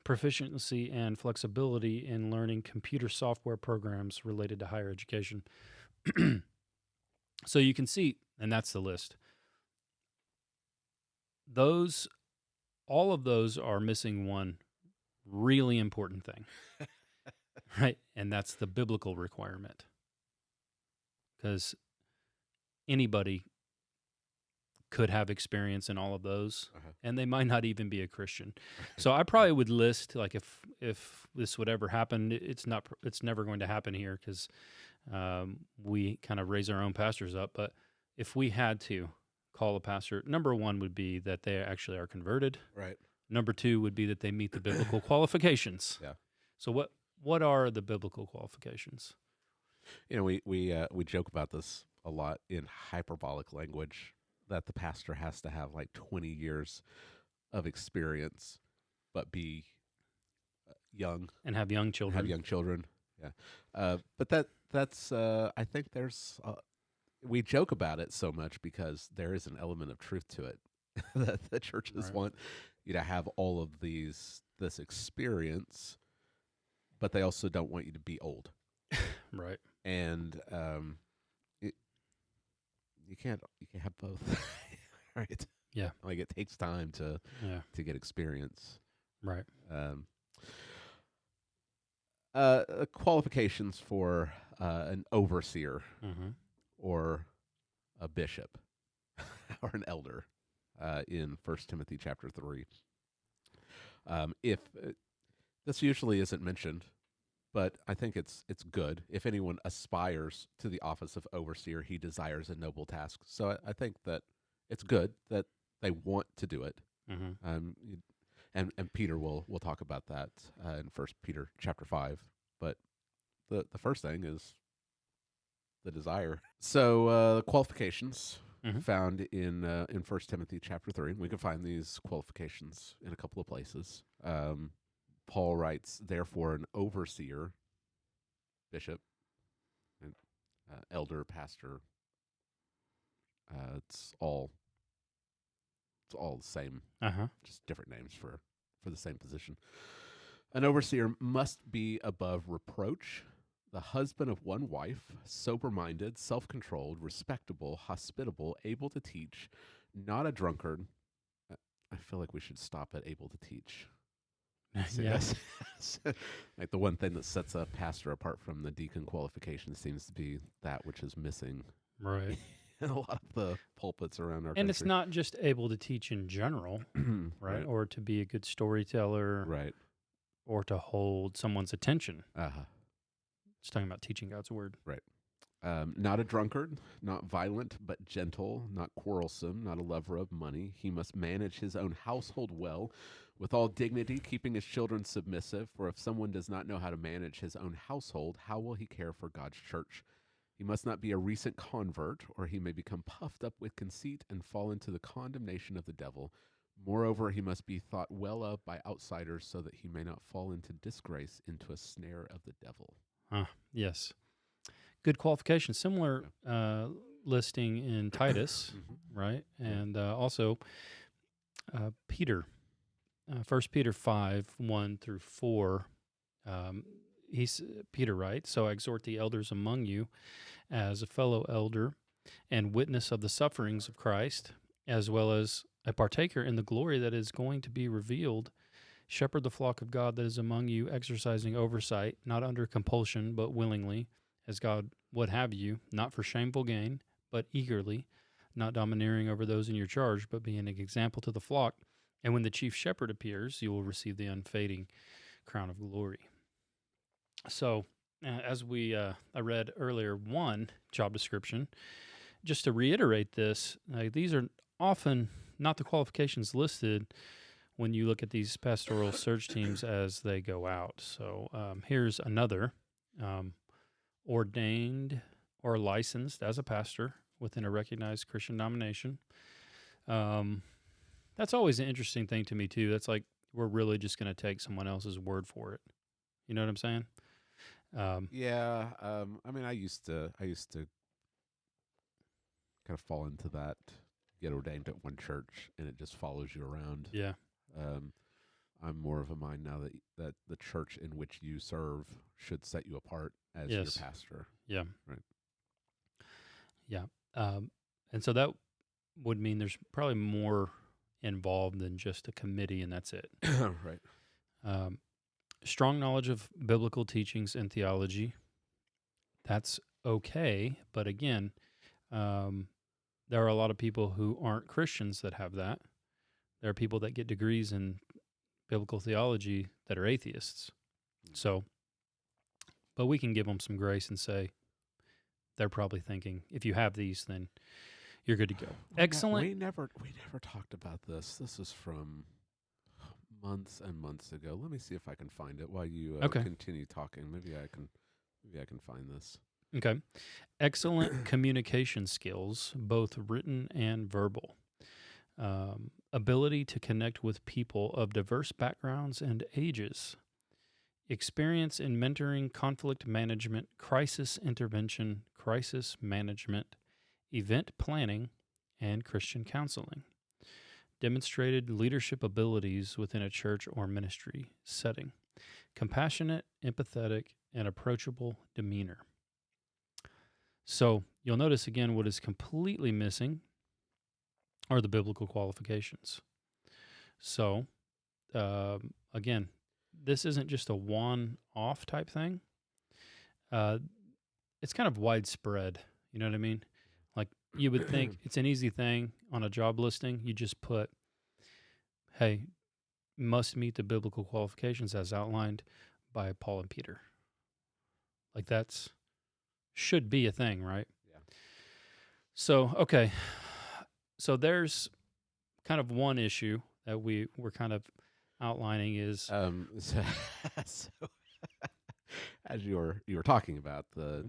proficiency and flexibility in learning computer software programs related to higher education. So you can see, and that's the list. All of those are missing one really important thing, right? And that's the biblical requirement. Because anybody could have experience in all of those, and they might not even be a Christian. So I probably would list, like, if this would ever happen, it's never going to happen here because we kind of raise our own pastors up. But if we had to call a pastor, number one would be that they actually are converted. Right. Number two would be that they meet the biblical qualifications. Yeah. So what are the biblical qualifications? You know, we joke about this a lot in hyperbolic language, that the pastor has to have like 20 years of experience, but be young and have young children. Yeah. But that's I think there's we joke about it so much because there is an element of truth to it that the churches want you to have all of this experience, but they also don't want you to be old. Right. And you can't have both. Right. Yeah. Like, it takes time to get experience. Right. Qualifications for an overseer or a bishop or an elder in 1 Timothy chapter 3. If this usually isn't mentioned, but I think it's good. If anyone aspires to the office of overseer, he desires a noble task. So I think that it's good that they want to do it. And Peter will talk about that in 1 Peter chapter 5. But the first thing is the desire. So qualifications found in 1 Timothy chapter 3. We can find these qualifications in a couple of places. Paul writes, therefore, an overseer, bishop, and elder, pastor. It's all the same, just different names for the same position. An overseer must be above reproach, the husband of one wife, sober-minded, self-controlled, respectable, hospitable, able to teach, not a drunkard. I feel like we should stop at able to teach. Yes. Like, the one thing that sets a pastor apart from the deacon qualification seems to be that which is missing. Right. In a lot of the pulpits around our country. And it's not just able to teach in general, right? Or to be a good storyteller. Right. Or to hold someone's attention. It's talking about teaching God's word. Right. Not a drunkard, not violent, but gentle, not quarrelsome, not a lover of money. He must manage his own household well, with all dignity, keeping his children submissive. For if someone does not know how to manage his own household, how will he care for God's church? He must not be a recent convert, or he may become puffed up with conceit and fall into the condemnation of the devil. Moreover, he must be thought well of by outsiders, so that he may not fall into disgrace, into a snare of the devil. Yes. Good qualification. Similar listing in Titus, right? And also Peter, 1 Peter 5, 1 through 4. Peter writes, so I exhort the elders among you as a fellow elder and witness of the sufferings of Christ, as well as a partaker in the glory that is going to be revealed. Shepherd the flock of God that is among you, exercising oversight, not under compulsion, but willingly, as God would have you, not for shameful gain, but eagerly, not domineering over those in your charge, but being an example to the flock. And when the chief shepherd appears, you will receive the unfading crown of glory. So, as I read earlier, one job description, just to reiterate this, these are often not the qualifications listed when you look at these pastoral search teams as they go out. So here's another: ordained or licensed as a pastor within a recognized Christian denomination. That's always an interesting thing to me, too. That's like, we're really just going to take someone else's word for it. You know what I'm saying? Yeah. I mean, I used to kind of fall into that, get ordained at one church, and it just follows you around. Yeah. Um, I'm more of a mind now that the church in which you serve should set you apart as your Yes. pastor. Yeah. Right. Yeah. And so that would mean there's probably more involved than just a committee and that's it. Right. Um, strong knowledge of biblical teachings and theology. That's okay. But again, there are a lot of people who aren't Christians that have that. There are people that get degrees in biblical theology that are atheists. So, but we can give them some grace and say they're probably thinking, if you have these, then you're good to go. Excellent. We never talked about this. This is from months and months ago. Let me see if I can find it while you Okay. continue talking. Maybe I can find this. Okay. Excellent communication skills, both written and verbal. Ability to connect with people of diverse backgrounds and ages. Experience in mentoring, conflict management, crisis intervention, crisis management, event planning, and Christian counseling. Demonstrated leadership abilities within a church or ministry setting. Compassionate, empathetic, and approachable demeanor. So you'll notice again what is completely missing are the biblical qualifications. So again, this isn't just a one-off type thing. It's kind of widespread. You know what I mean? Like you would think it's an easy thing on a job listing. You just put, hey, must meet the biblical qualifications as outlined by Paul and Peter. Like that's should be a thing, right? Yeah. So, okay. So there's kind of one issue that we're kind of outlining is So, as you were talking about the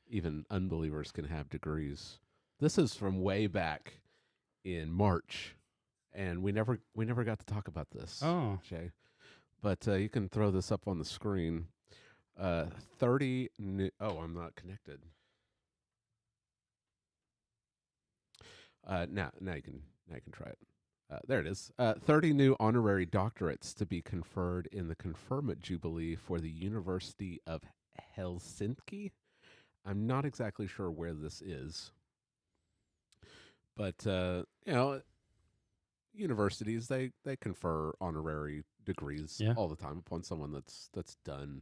even unbelievers can have degrees. This is from way back in March, and we never got to talk about this, Jay. But you can throw this up on the screen. 30 new. Oh, I'm not connected. Now you can try it. There it is. 30 new honorary doctorates to be conferred in the conferment jubilee for the University of Helsinki. I'm not exactly sure where this is, but universities they confer honorary degrees all the time upon someone that's done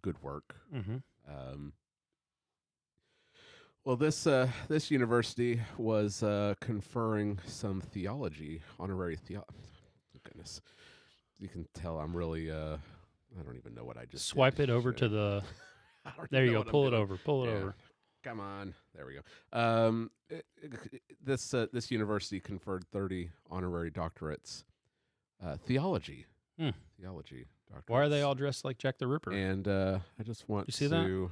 good work. Mm-hmm. Well, this university was conferring some theology, honorary theology. Oh, goodness, you can tell I'm really. I don't even know what I just swipe did. it over to the. There you go. Pull it over. Pull it over. Come on. There we go. This university conferred 30 honorary doctorates, theology. Theology doctorates. Why are they all dressed like Jack the Ripper? And I just want to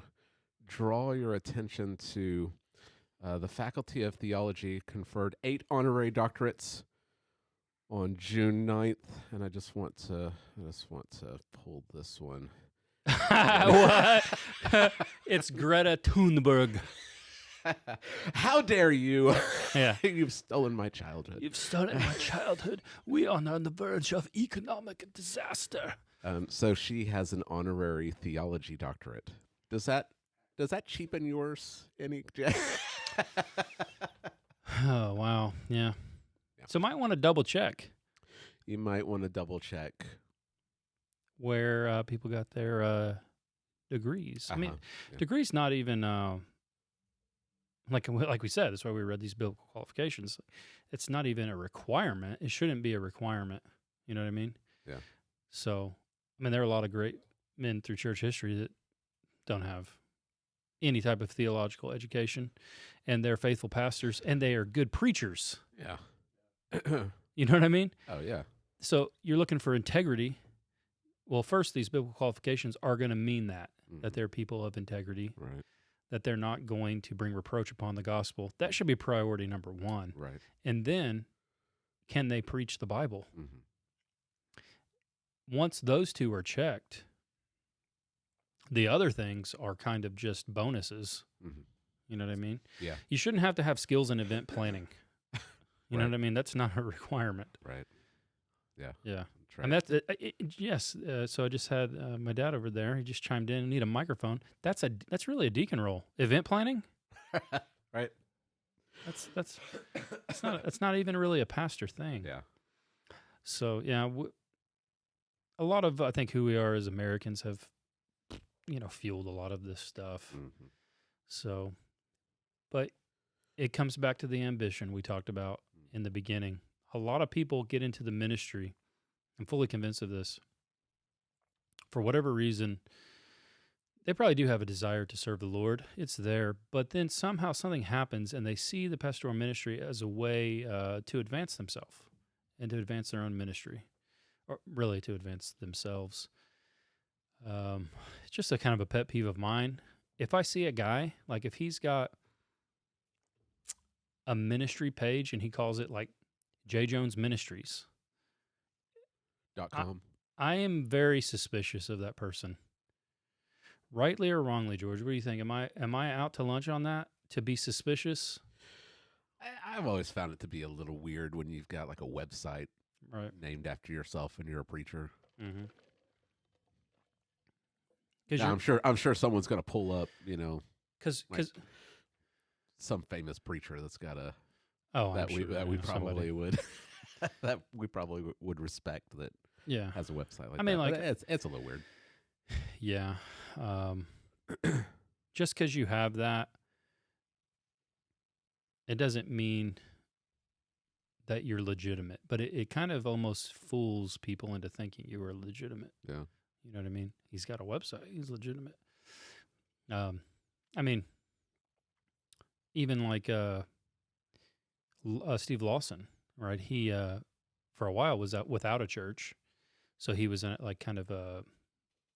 draw your attention to the Faculty of Theology conferred 8 honorary doctorates on June 9th, and I just want to pull this one. What? It's Greta Thunberg. How dare you? Yeah. You've stolen my childhood. You've stolen my childhood. We are on the verge of economic disaster. So she has an honorary theology doctorate. Does that cheapen yours any? Oh, wow. Yeah. So might want to double check. You might want to double check where people got their degrees. I mean, degrees not even like we said. That's why we read these biblical qualifications. It's not even a requirement. It shouldn't be a requirement. You know what I mean? Yeah. So, I mean, there are a lot of great men through church history that don't have any type of theological education, and they're faithful pastors, and they are good preachers. Yeah. You know what I mean? Oh, yeah. So you're looking for integrity. Well, first, these biblical qualifications are going to mean that they're people of integrity, right? That they're not going to bring reproach upon the gospel. That should be priority number one. Right. And then, can they preach the Bible? Mm-hmm. Once those two are checked, The other things are kind of just bonuses. Mhm. You know what I mean? Yeah. You shouldn't have to have skills in event planning. You know Right. what I mean? That's not a requirement. Right. Yeah. Yeah. Try. And that's yes. So I just had my dad over there. He just chimed in. Need a microphone. That's really a deacon role. Event planning. Right. That's not even really a pastor thing. Yeah. So yeah, a lot of I think who we are as Americans have, fueled a lot of this stuff. Mm-hmm. So, but it comes back to the ambition we talked about in the beginning. A lot of people get into the ministry. I'm fully convinced of this. For whatever reason, they probably do have a desire to serve the Lord. It's there, but then somehow something happens and they see the pastoral ministry as a way to advance themselves and to advance their own ministry, or really to advance themselves. It's just a kind of a pet peeve of mine. If I see a guy, like if he's got a ministry page and he calls it like J. Jones Ministries, .com. I am very suspicious of that person. Rightly or wrongly, George, what do you think? Am I out to lunch on that? To be suspicious? I've always found it to be a little weird when you've got like a website Right. named after yourself and you're a preacher. Mm-hmm. Now, I'm sure someone's going to pull up, Because some famous preacher that's got a oh, that I'm we sure, that we yeah, probably somebody. would that we probably would respect that Yeah. has a website like I mean, that. like- But it's a little weird. Yeah. Just because you have that, it doesn't mean that you're legitimate, but it kind of almost fools people into thinking you are legitimate. Yeah. You know what I mean? He's got a website. He's legitimate. I mean, even like Steve Lawson, right? He for a while was out without a church, so he was like kind of a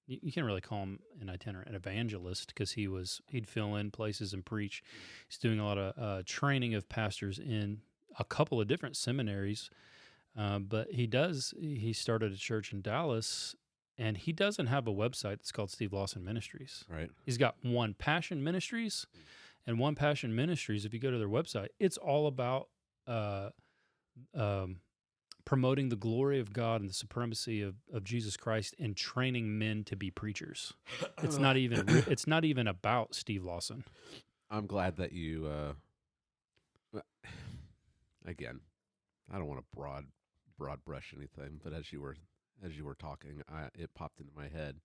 you can't really call him an itinerant evangelist because he'd fill in places and preach. He's doing a lot of training of pastors in a couple of different seminaries, but he started a church in Dallas, and he doesn't have a website that's called Steve Lawson Ministries. Right. He's got One Passion Ministries, and One Passion Ministries, if you go to their website, it's all about promoting the glory of God and the supremacy of Jesus Christ and training men to be preachers. It's not even about Steve Lawson. I'm glad that you again, I don't want to broad brush anything, but as you were talking, it popped into my head.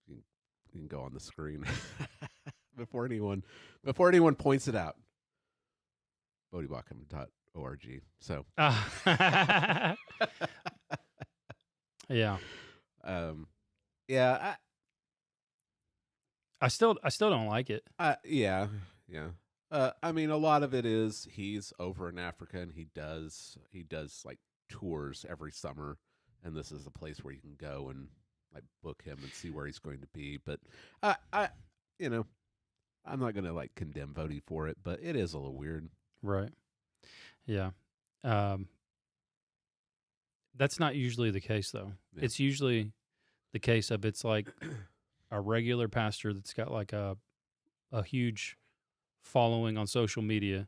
You can go on the screen before anyone points it out. bodybacham.org. So Yeah. Yeah, I still don't like it. yeah. I mean, a lot of it is he's over in Africa and he does like tours every summer, and this is a place where you can go and like book him and see where he's going to be. But I'm not going to like condemn Vody for it, but it is a little weird. Right. Yeah. That's not usually the case, though. Yeah. It's usually the case of it's like a regular pastor that's got like a huge following on social media,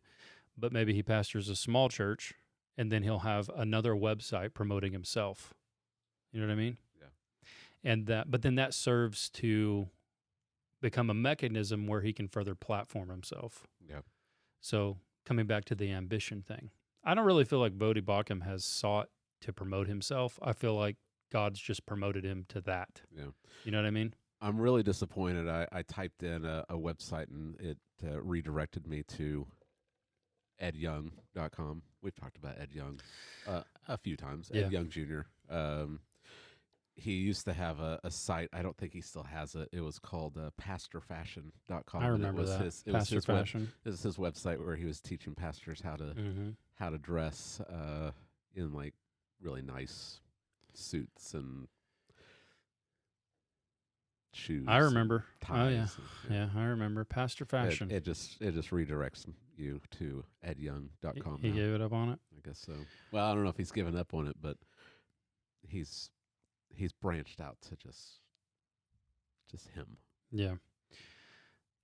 but maybe he pastors a small church, and then he'll have another website promoting himself. You know what I mean? Yeah. But then that serves to become a mechanism where he can further platform himself. Yeah. So coming back to the ambition thing, I don't really feel like Bodie Bacham has sought to promote himself. I feel like God's just promoted him to that. Yeah. You know what I mean? I'm really disappointed. I typed in a website and it redirected me to edyoung.com. We've talked about Ed Young a few times. Yeah. Ed Young Jr. He used to have a site. I don't think he still has it. It was called pastorfashion.com. I remember that. Pastor Fashion. It was his website where he was teaching pastors how to dress in like really nice suits and shoes. I remember. Ties Oh yeah, and, yeah. I remember Pastor Fashion. It just redirects you to edyoung.com. He gave it up on it. I guess so. Well, I don't know if he's given up on it, but he's branched out to just just him. Yeah.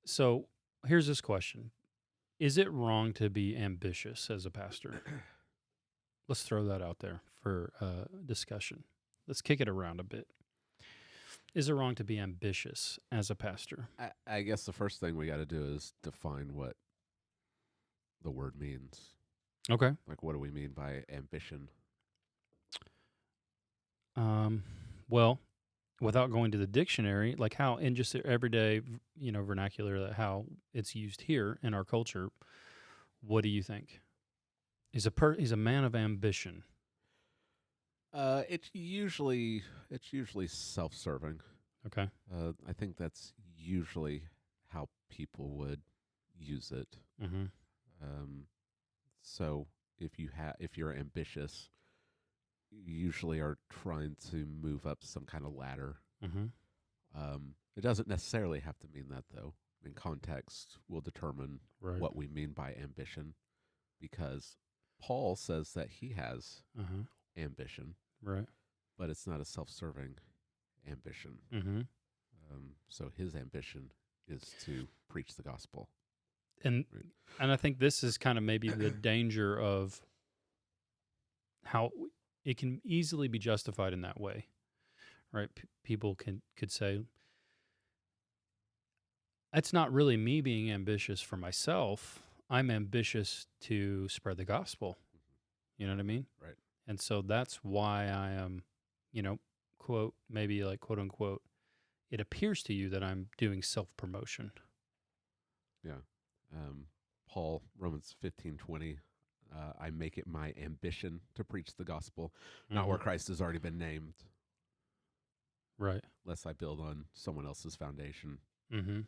So here's this question: is it wrong to be ambitious as a pastor? Let's throw that out there for discussion. Let's kick it around a bit. Is it wrong to be ambitious as a pastor? I guess the first thing we got to do is define what the word means. Okay. Like, what do we mean by ambition? Well, without going to the dictionary, like how in just the everyday, vernacular, how it's used here in our culture, what do you think? He's a man of ambition. It's usually self-serving. Okay. I think that's usually how people would use it. Mm-hmm. So if you're ambitious, you usually are trying to move up some kind of ladder. Mm-hmm. It doesn't necessarily have to mean that, though. I mean, context will determine Right. what we mean by ambition, because Paul says that he has ambition, Right. but it's not a self-serving ambition. Mm-hmm. So his ambition is to preach the gospel. And Right. and I think this is kind of maybe the danger of how it can easily be justified in that way, right? People could say, it's not really me being ambitious for myself. I'm ambitious to spread the gospel. You know what I mean? Right. And so that's why I am, quote, maybe like quote unquote, it appears to you that I'm doing self-promotion. Yeah. Paul, Romans 15:20, I make it my ambition to preach the gospel, not where Christ has already been named, Right. lest I build on someone else's foundation. Mm-hmm.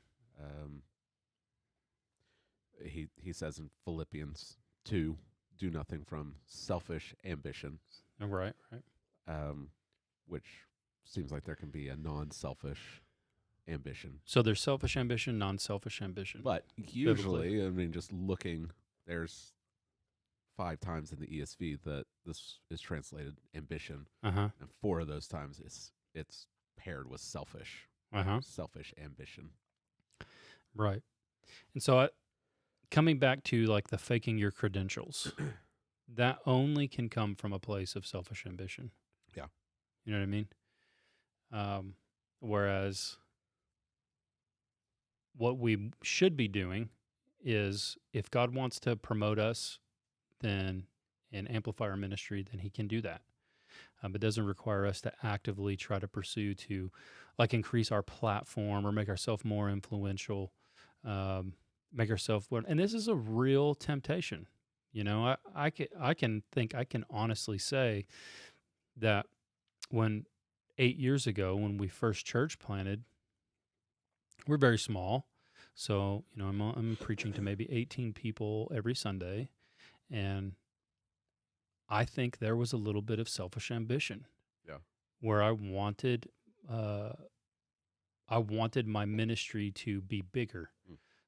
He says in Philippians 2, do nothing from selfish ambition, Right. which seems like there can be a non-selfish ambition. So there's selfish ambition, non-selfish ambition. But usually, I mean, just looking, there's 5 times in the ESV that this is translated ambition, Uh-huh. and 4 of those times it's paired with selfish ambition. Right. And so coming back to like the faking your credentials, that only can come from a place of selfish ambition. Yeah. You know what I mean? Whereas what we should be doing is if God wants to promote us and amplify our ministry, then he can do that. It doesn't require us to actively try to pursue to like increase our platform or make ourselves more influential, make ourselves, and this is a real temptation. I can honestly say that when 8 years ago, when we first church planted, we're very small. So, I'm preaching to maybe 18 people every Sunday. And I think there was a little bit of selfish ambition. Yeah. Where I wanted my ministry to be bigger.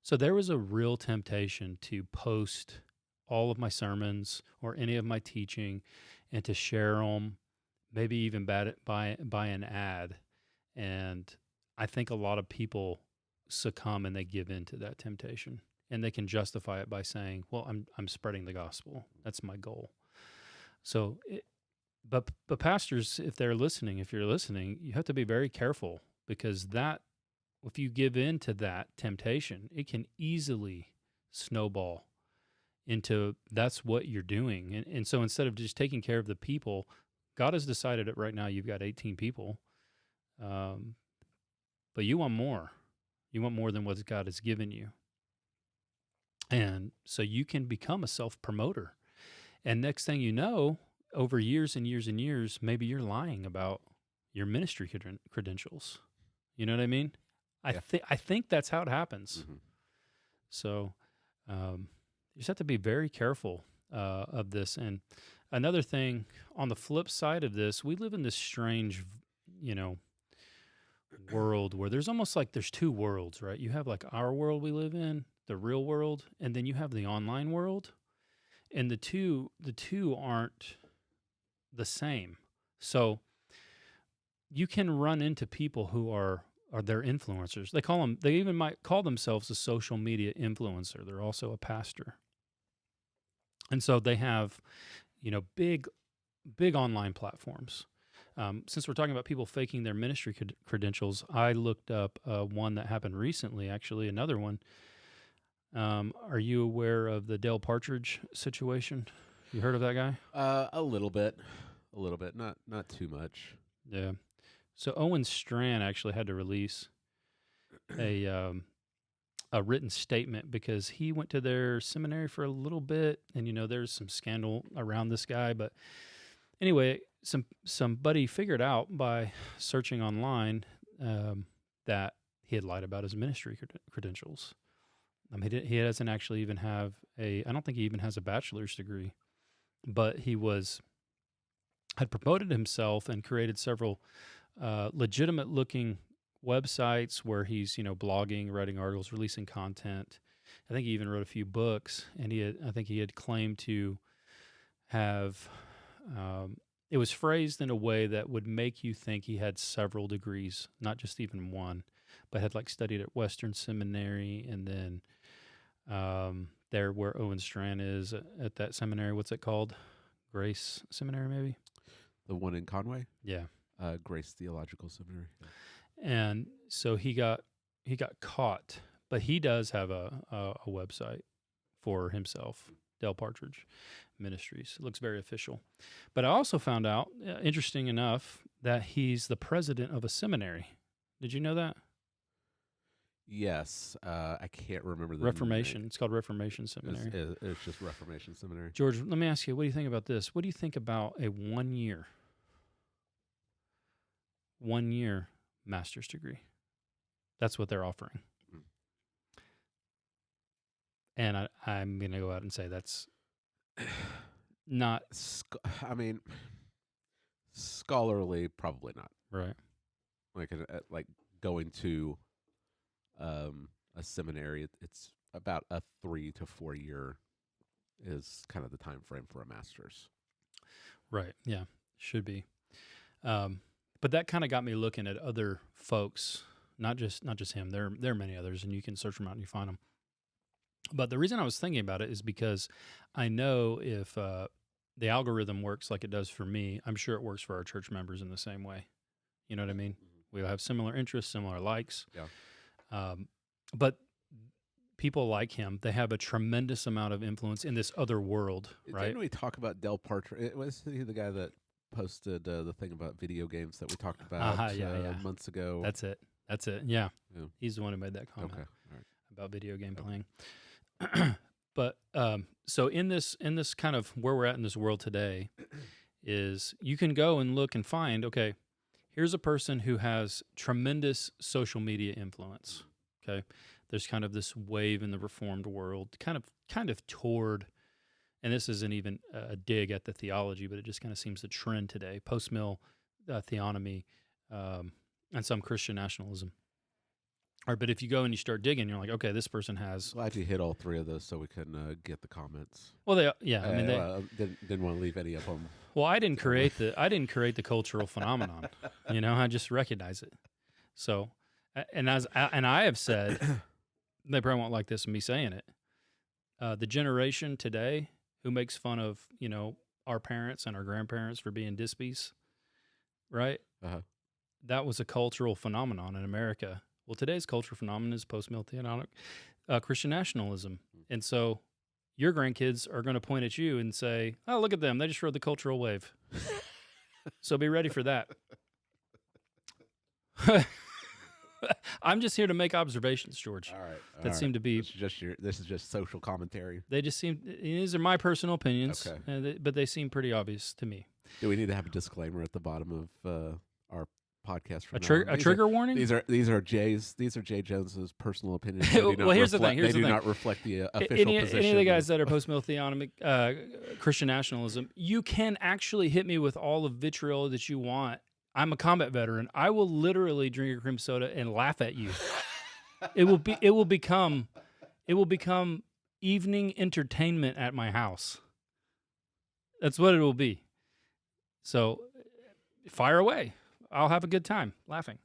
So there was a real temptation to post all of my sermons or any of my teaching and to share them, maybe even buy an ad. And I think a lot of people succumb and they give in to that temptation, and they can justify it by saying, well, I'm spreading the gospel. That's my goal. So, but pastors, if you're listening, you have to be very careful, because if you give in to that temptation, it can easily snowball into that's what you're doing. And so instead of just taking care of the people, God has decided that right now you've got 18 people, but you want more. You want more than what God has given you. And so you can become a self-promoter. And next thing you know, over years and years and years, maybe you're lying about your ministry credentials. You know what I mean? Yeah. I think that's how it happens. Mm-hmm. So you just have to be very careful of this. And another thing, on the flip side of this, we live in this strange, world where there's almost like there's 2 worlds, right? You have like our world we live in, the real world, and then you have the online world. And the two aren't the same. So you can run into people who are are they're influencers. They even might call themselves a social media influencer. They're also a pastor. And so they have, big online platforms. Since we're talking about people faking their ministry credentials, I looked up one that happened recently, actually, another one. Are you aware of the Dale Partridge situation? You heard of that guy? A little bit, not too much. Yeah. So Owen Strachan actually had to release a written statement because he went to their seminary for a little bit, and there's some scandal around this guy. But anyway, somebody figured out by searching online that he had lied about his ministry credentials. He doesn't actually even have I don't think he even has a bachelor's degree, but he had promoted himself and created several legitimate looking websites where he's, blogging, writing articles, releasing content. I think he even wrote a few books, and I think he had claimed to have, it was phrased in a way that would make you think he had several degrees, not just even one, but had studied at Western Seminary, and then there where Owen Strachan is at that seminary. What's it called? Grace Seminary, maybe? The one in Conway? Yeah. Grace Theological Seminary. Yeah. And so he got caught, but he does have a website for himself, Dale Partridge Ministries. It looks very official. But I also found out, interesting enough, that he's the president of a seminary. Did you know that? Yes. I can't remember the Reformation. name. It's called Reformation Seminary. It's just Reformation Seminary. George, let me ask you, what do you think about this? What do you think about a 1 year master's degree? That's what they're offering. Mm. And I'm going to go out and say that's not... scholarly, probably not. Right. Like going to a seminary, it's about a 3 to 4 year is kind of the time frame for a master's. Right. Yeah. Should be. But that kind of got me looking at other folks, not just him. There are many others, and you can search them out and you find them. But the reason I was thinking about it is because I know if the algorithm works like it does for me, I'm sure it works for our church members in the same way. You know what I mean? Mm-hmm. We have similar interests, similar likes. Yeah. But people like him, they have a tremendous amount of influence in this other world, right? Didn't we talk about Del Partridge? Was he the guy that posted the thing about video games that we talked about months ago? That's it. Yeah. He's the one who made that comment. Okay. All right. About video game playing. But so in this kind of where we're at in this world today is you can go and look and find, okay, here's a person who has tremendous social media influence. Okay. There's kind of this wave in the Reformed world, kind of toward, and this isn't even a dig at the theology, but it just kind of seems the trend today, post-mill theonomy, and some Christian nationalism. All right, but if you go and you start digging, you're like, okay, this person has... Glad you hit all three of those so we can get the comments. Well, they didn't want to leave any of them. Well, I didn't create the cultural phenomenon. I just recognize it. So, and I have said, they probably won't like this me saying it. The generation today who makes fun of our parents and our grandparents for being dispies, right? Uh-huh. That was a cultural phenomenon in America. Well, today's cultural phenomenon is post-mill theonomic Christian nationalism. And so your grandkids are going to point at you and say, oh, look at them. They just rode the cultural wave. So be ready for that. I'm just here to make observations, George. All right. That seem to be... This is just social commentary. They just seem... These are my personal opinions, okay. But they seem pretty obvious to me. Do we need to have a disclaimer at the bottom of our podcast? A trigger warning? These are Jay Jones's personal opinions. Well, here's the thing. They do not reflect the official position. Any of the guys that are post-mill theonomic Christian nationalism, you can actually hit me with all the vitriol that you want. I'm a combat veteran. I will literally drink a cream soda and laugh at you. It will become evening entertainment at my house. That's what it will be. So, fire away. I'll have a good time laughing.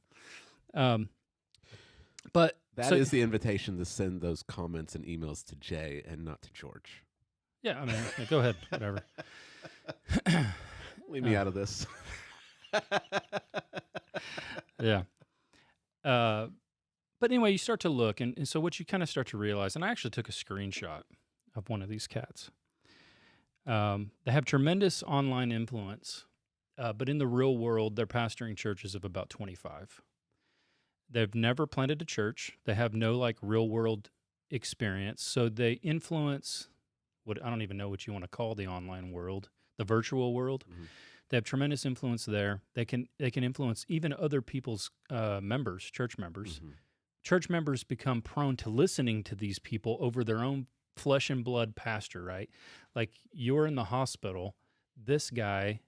But That is the invitation to send those comments and emails to Jay and not to George. yeah, I mean, go ahead, whatever. Leave me out of this. Yeah. But anyway, you start to look, and so what you kind of start to realize, and I actually took a screenshot of one of these cats. They have tremendous online influence, but in the real world, they're pastoring churches of about 25. They've never planted a church. They have no like real world experience, so they influence what I don't even know what you want to call the online world, the virtual world. Mhm. They have tremendous influence there. They can influence even other people's members, church members. Mhm. Church members become prone to listening to these people over their own flesh and blood pastor, right? Like you're in the hospital, this guy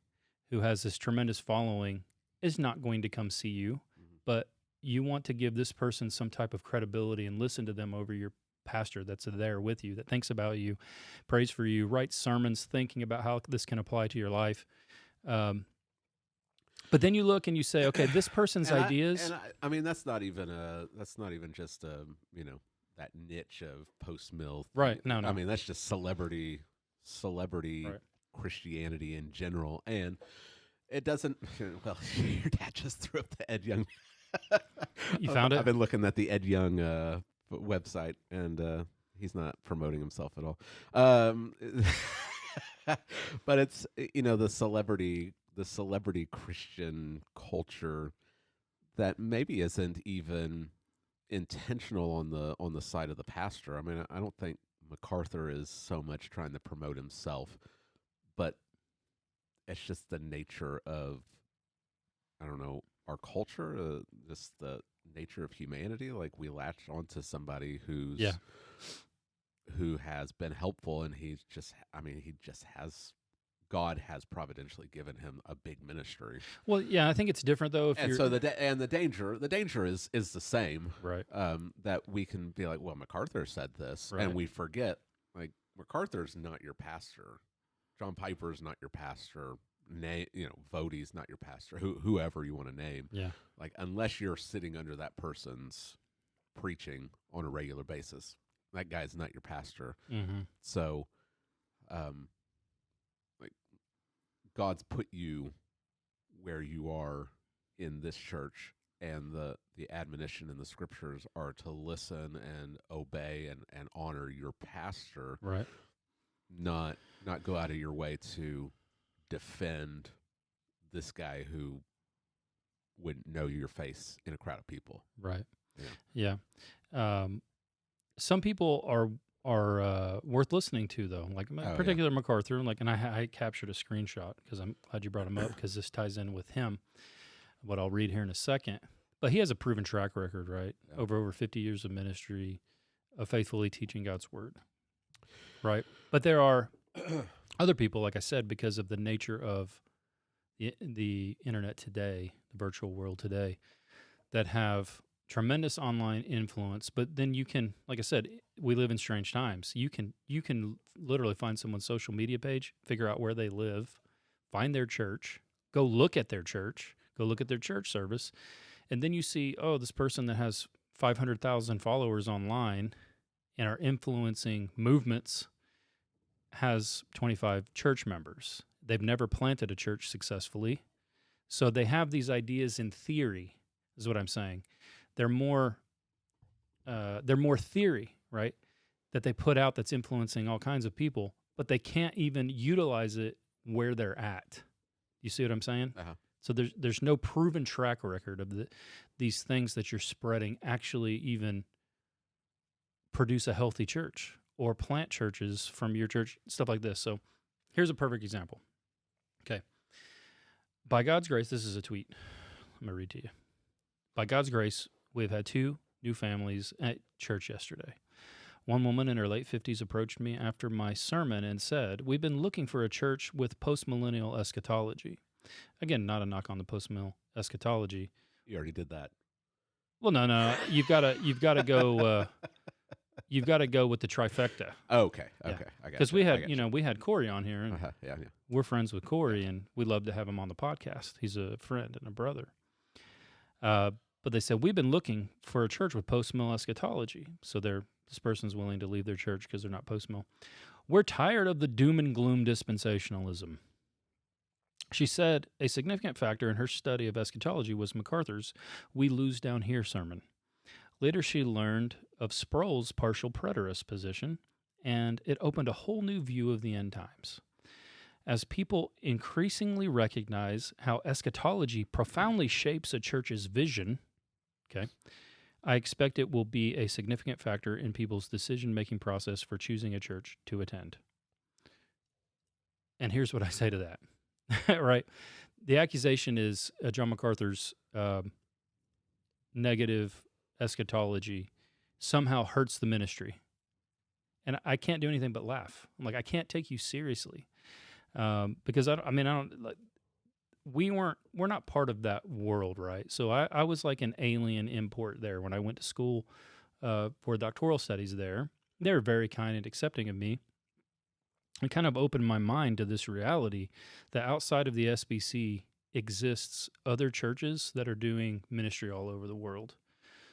who has this tremendous following is not going to come see you, Mhm. but you want to give this person some type of credibility and listen to them over your pastor that's there with you, that thinks about you, prays for you, writes sermons thinking about how this can apply to your life. But then you look and you say, okay, this person's ideas. I mean, that's not even just that niche of post mill. Right. No. I mean, that's just celebrity Right. Christianity in general, and it doesn't. Well, your dad just threw up the Ed Young. You found it? I've been looking at the Ed Young website, and he's not promoting himself at all. But it's the celebrity Christian culture that maybe isn't even intentional on the side of the pastor. I mean, I don't think MacArthur is so much trying to promote himself, but it's just the nature of, I don't know, our culture, just the nature of humanity. Like we latch onto somebody who has been helpful, and he just has, God has providentially given him a big ministry. Well, yeah, I think it's different though. And so the danger is the same, right. that we can be like, well, MacArthur said this, Right. and we forget, like, MacArthur's not your pastor, John Piper's not your pastor, Voddie's not your pastor, whoever you want to name. Yeah. Like, unless you're sitting under that person's preaching on a regular basis, that guy's not your pastor. Mm-hmm. So, like, God's put you where you are in this church, and the admonition in the scriptures are to listen and obey and honor your pastor, Right. not go out of your way to defend this guy who wouldn't know your face in a crowd of people. Right. Yeah. Some people are worth listening to though, like particular MacArthur. Like, and I captured a screenshot because I'm glad you brought him up because this ties in with him. What I'll read here in a second. But he has a proven track record, right? Yeah. Over 50 years of ministry, of faithfully teaching God's word, right? But there are other people, like I said, because of the nature of the internet today, the virtual world today, that have tremendous online influence. But then you can, like I said, we live in strange times. You can literally find someone's social media page, figure out where they live, find their church, go look at their church, go look at their church service, and then you see, oh, this person that has 500,000 followers online and are influencing movements has 25 church members. They've never planted a church successfully. So they have these ideas in theory, is what I'm saying. They're more theory, right? That they put out that's influencing all kinds of people, but they can't even utilize it where they're at. You see what I'm saying? Uh-huh. So there's no proven track record of these things that you're spreading actually even produce a healthy church or plant churches from your church, stuff like this. So here's a perfect example. Okay. By God's grace, this is a tweet. I'm going to read to you. By God's grace, we've had 2 new families at church yesterday. One woman in her late 50s approached me after my sermon and said, "We've been looking for a church with post-millennial eschatology." Again, not a knock on the post-mill eschatology. You already did that. Well, no. You've got to go. You've got to go with the trifecta. Oh, okay. Yeah. I got because you. we had, we had Corey on here, and Yeah. we're friends with Corey, and we love to have him on the podcast. He's a friend and a brother. But they said, we've been looking for a church with post-mill eschatology. So this person's willing to leave their church because they're not post-mill. We're tired of the doom and gloom dispensationalism. She said a significant factor in her study of eschatology was MacArthur's "We Lose Down Here" sermon. Later, she learned of Sproul's partial preterist position, and it opened a whole new view of the end times. As people increasingly recognize how eschatology profoundly shapes a church's vision, okay, I expect it will be a significant factor in people's decision-making process for choosing a church to attend. And here's what I say to that, right? The accusation is John MacArthur's negative eschatology somehow hurts the ministry. And I can't do anything but laugh. I'm like, I can't take you seriously. Because we're not part of that world, right? So I was like an alien import there when I went to school for doctoral studies there. They were very kind and accepting of me. It kind of opened my mind to this reality that outside of the SBC exists other churches that are doing ministry all over the world.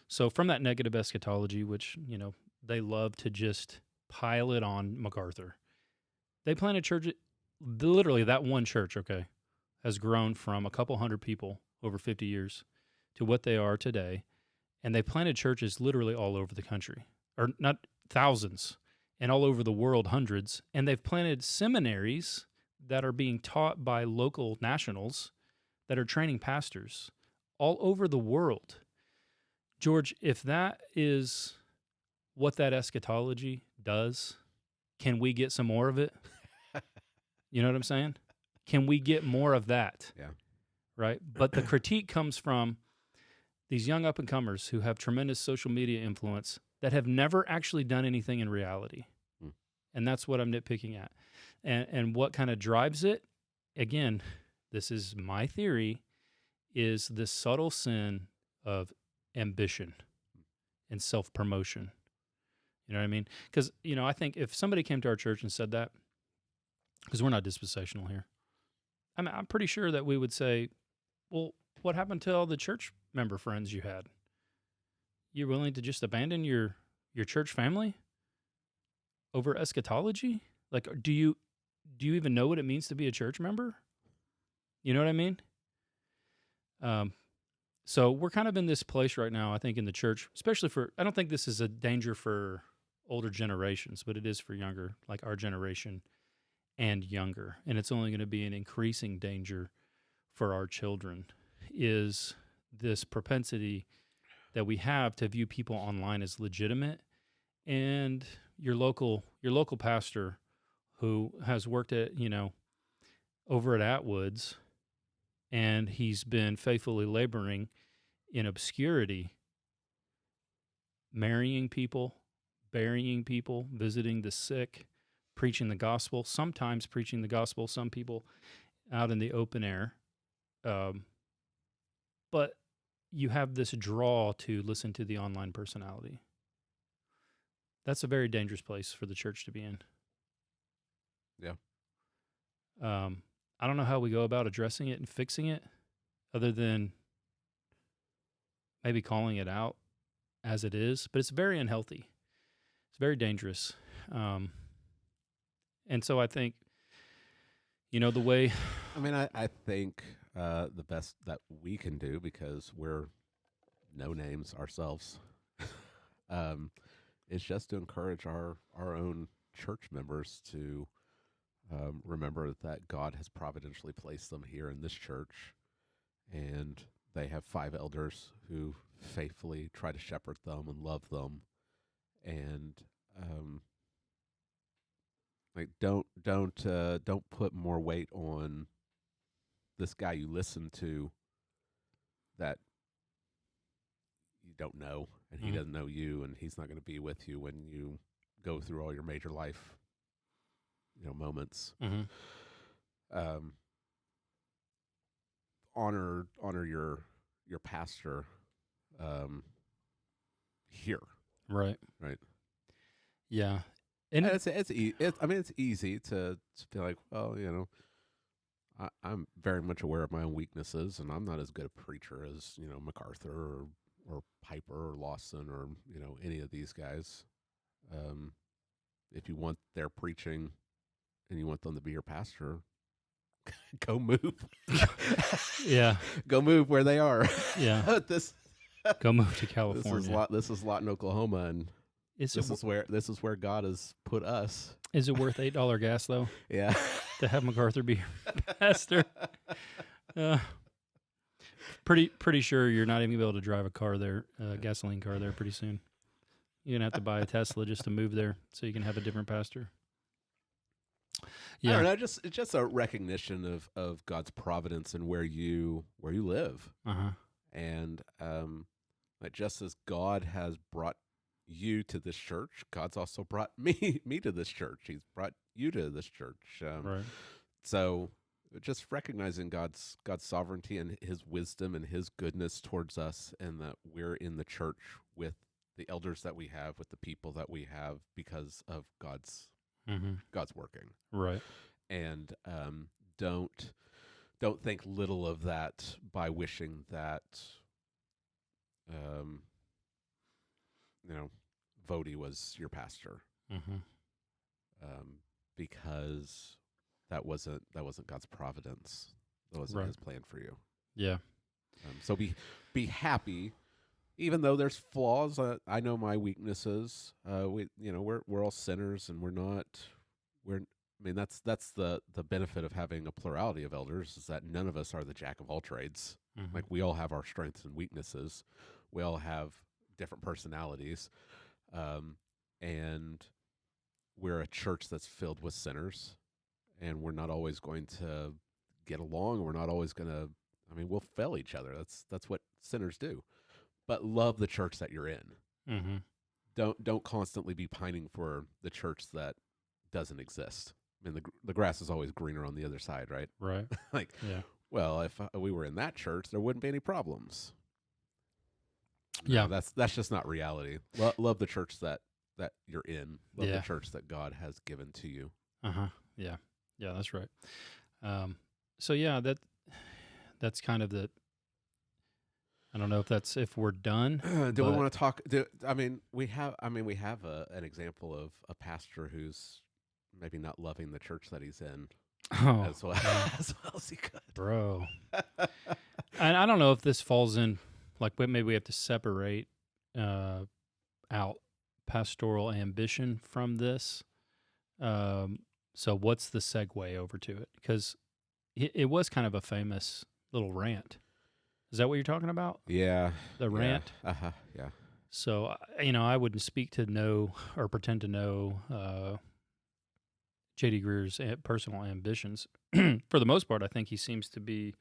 So from that negative eschatology, which, they love to just pile it on MacArthur, they planted church. Literally, that one church, okay, has grown from a couple hundred people over 50 years to what they are today. And they planted churches literally all over the country, or not thousands, and all over the world, hundreds. And they've planted seminaries that are being taught by local nationals that are training pastors all over the world. George, if that is what that eschatology does, can we get some more of it? You know what I'm saying? Can we get more of that? Yeah. Right? But the critique comes from these young up-and-comers who have tremendous social media influence that have never actually done anything in reality. And that's what I'm nitpicking at. And what kind of drives it, again, this is my theory, is this subtle sin of ambition and self-promotion. You know what I mean? Because, I think if somebody came to our church and said that, because we're not dispensational here, I'm pretty sure that we would say, well, what happened to all the church member friends you had? You're willing to just abandon your church family over eschatology? Like, do you even know what it means to be a church member? You know what I mean? So we're kind of in this place right now, I think, in the church, especially I don't think this is a danger for older generations, but it is for younger, like our generation and younger. And it's only going to be an increasing danger for our children, is this propensity that we have to view people online as legitimate. And your local pastor who has worked at, over at Atwoods, and he's been faithfully laboring in obscurity, marrying people, burying people, visiting the sick, preaching the gospel, sometimes preaching the gospel, some people out in the open air. But you have this draw to listen to the online personality. That's a very dangerous place for the church to be in. Yeah. I don't know how we go about addressing it and fixing it, other than maybe calling it out as it is, but it's very unhealthy. It's very dangerous. And so I think, the way... I think the best that we can do, because we're no names ourselves, is just to encourage our own church members to remember that God has providentially placed them here in this church, and they have 5 elders who faithfully try to shepherd them and love them, and don't put more weight on this guy you listen to that you don't know, and he doesn't know you, and he's not going to be with you when you go through all your major life moments. Honor your pastor here. Right. Yeah. And it's easy to feel like, well, I'm very much aware of my own weaknesses, and I'm not as good a preacher as MacArthur or Piper or Lawson or any of these guys. Um, if you want their preaching and you want them to be your pastor, go move. Yeah. Go move where they are. Yeah. this Go move to this California. is Lawton, Oklahoma, and Is this is where God has put us. is it worth $8 gas though Yeah. to have MacArthur be your pastor? Pretty sure you're not even gonna be able to drive a car there, gasoline car there pretty soon. You're gonna have to buy a Tesla just to move there so you can have a different pastor. I Yeah. don't know. It's just a recognition of God's providence and where you live, Uh-huh. and like just as God has brought you to this church, God's also brought me to this church. He's brought you to this church. Right. So just recognizing God's sovereignty and His wisdom and His goodness towards us, and that we're in the church with the elders that we have, with the people that we have, because of God's working. Right. And don't think little of that by wishing that Vody was your pastor, because that wasn't God's providence. That wasn't Right. His plan for you. Yeah. So be happy, even though there's flaws. I know my weaknesses. We're all sinners, and that's the benefit of having a plurality of elders, is that none of us are the jack of all trades. Like, we all have our strengths and weaknesses. We all have different personalities, and we're a church that's filled with sinners, and we're not always going to get along. We're not always going to. We'll fail each other. That's what sinners do. But love the church that you're in. Don't constantly be pining for the church that doesn't exist. The grass is always greener on the other side, right? Right. Like, Yeah. well, if we were in that church, there wouldn't be any problems. Yeah. That's just not reality. Love the church that you're in. Love Yeah. the church that God has given to you. Yeah. Yeah, that's right. So yeah, that's kind of the. I don't know if we're done. Do we want to talk? We have an example of a pastor who's maybe not loving the church that he's in as well as he could, bro. And I don't know if this falls in, like, maybe we have to separate out pastoral ambition from this. So what's the segue over to it? Because it was kind of a famous little rant. Is that what you're talking about? Yeah. The rant? Yeah. So, I wouldn't speak to know or pretend to know J.D. Greer's personal ambitions. For the most part, I think he seems to be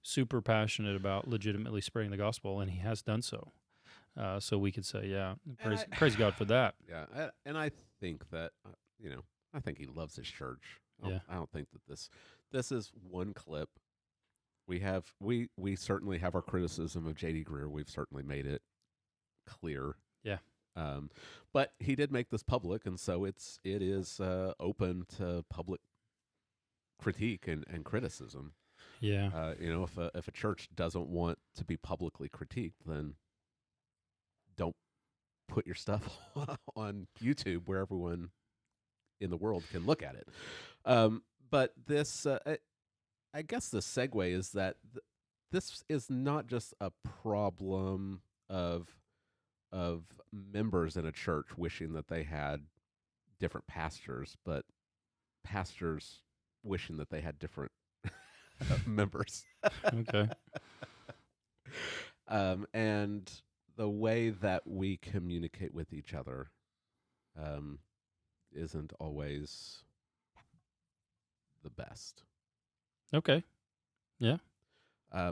super passionate about legitimately spreading the gospel, and he has done so. So we could say, yeah, praise God for that. Yeah, and I think that, I think he loves his church. I don't think that this is one clip. We certainly have our criticism of J.D. Greer. We've certainly made it clear. Yeah. But he did make this public, and so it is open to public critique and criticism. Yeah. If a church doesn't want to be publicly critiqued, then don't put your stuff on YouTube where everyone in the world can look at it. But this, I guess the segue is that this is not just a problem of members in a church wishing that they had different pastors, but pastors wishing that they had different members. Okay. And the way that we communicate with each other isn't always the best. Okay. Yeah.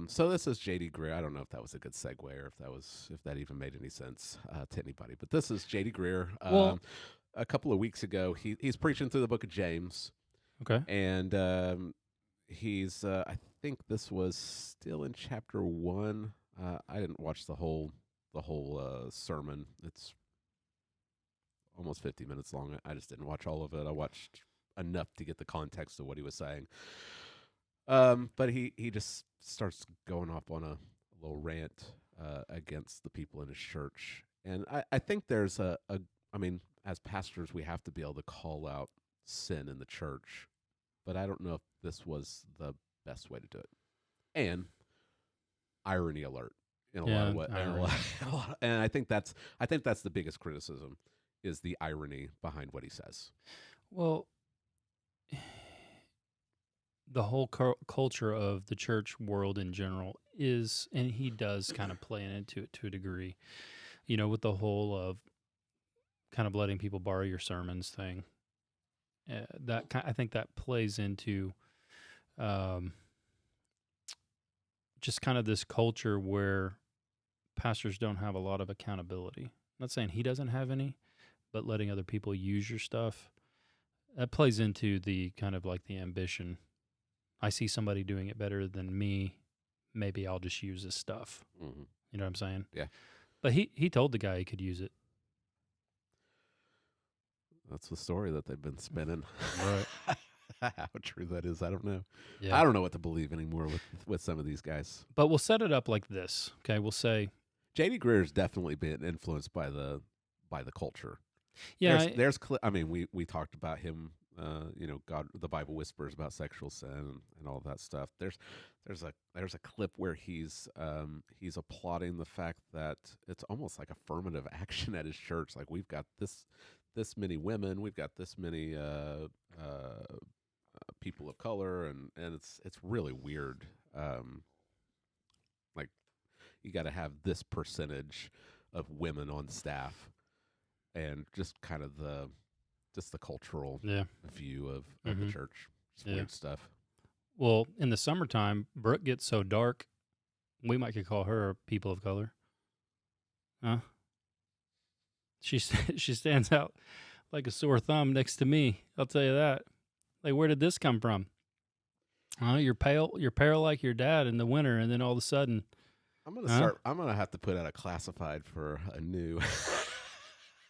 So this is J.D. Greer. I don't know if that was a good segue or if that even made any sense to anybody. But this is J.D. Greer. A couple of weeks ago, he's preaching through the book of James. Okay. And he's I think this was still in chapter 1. I didn't watch the whole sermon. It's almost 50 minutes long. I just didn't watch all of it. I watched enough to get the context of what he was saying. But he just starts going off on a little rant against the people in his church, and I think there's I mean, as pastors, we have to be able to call out sin in the church, but I don't know if this was the best way to do it. And irony alert in a lot Yeah, of what, irony. and I think that's the biggest criticism is the irony behind what he says. Well, the whole culture of the church world in general is, and he does kind of play into it to a degree, with the whole of kind of letting people borrow your sermons thing. I think that plays into um, just kind of this culture where pastors don't have a lot of accountability. I'm not saying he doesn't have any, but letting other people use your stuff, that plays into the kind of like the ambition. I see somebody doing it better than me. Maybe I'll just use this stuff. Mm-hmm. You know what I'm saying? Yeah. But he told the guy he could use it. That's the story that they've been spinning. Right. How true that is, I don't know. Yeah. I don't know what to believe anymore with some of these guys. But we'll set it up like this. Okay. We'll say, J.D. Greer's definitely been influenced by the culture. yeah, I mean, we talked about him. God, the Bible whispers about sexual sin and all that stuff. There's a clip where he's applauding the fact that it's almost like affirmative action at his church. Like, we've got this many women, we've got this many people of color, and it's really weird. Like, you got to have this percentage of women on staff, and just kind of the cultural yeah. view of Mhm. the church. It's Yeah. weird stuff. Well, in the summertime, Brooke gets so dark, we might could call her a people of color. Huh? She she stands out like a sore thumb next to me. I'll tell you that. Like, where did this come from? You're pale. You're pale like your dad in the winter, and then all of a sudden, I'm gonna have to put out a classified for a new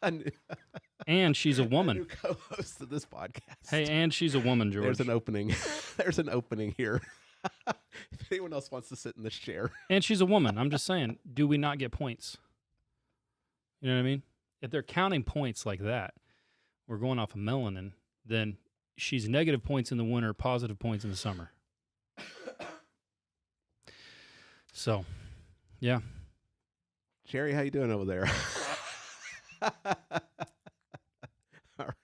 and she's a a new woman. co-host of this podcast. Hey, and she's a woman, George. There's an opening. There's an opening here. If anyone else wants to sit in this chair. And she's a woman. I'm just saying, do we not get points? You know what I mean? If they're counting points like that, we're going off of melanin, then she's negative points in the winter, positive points in the summer. So, yeah. Jerry, how you doing over there? All right.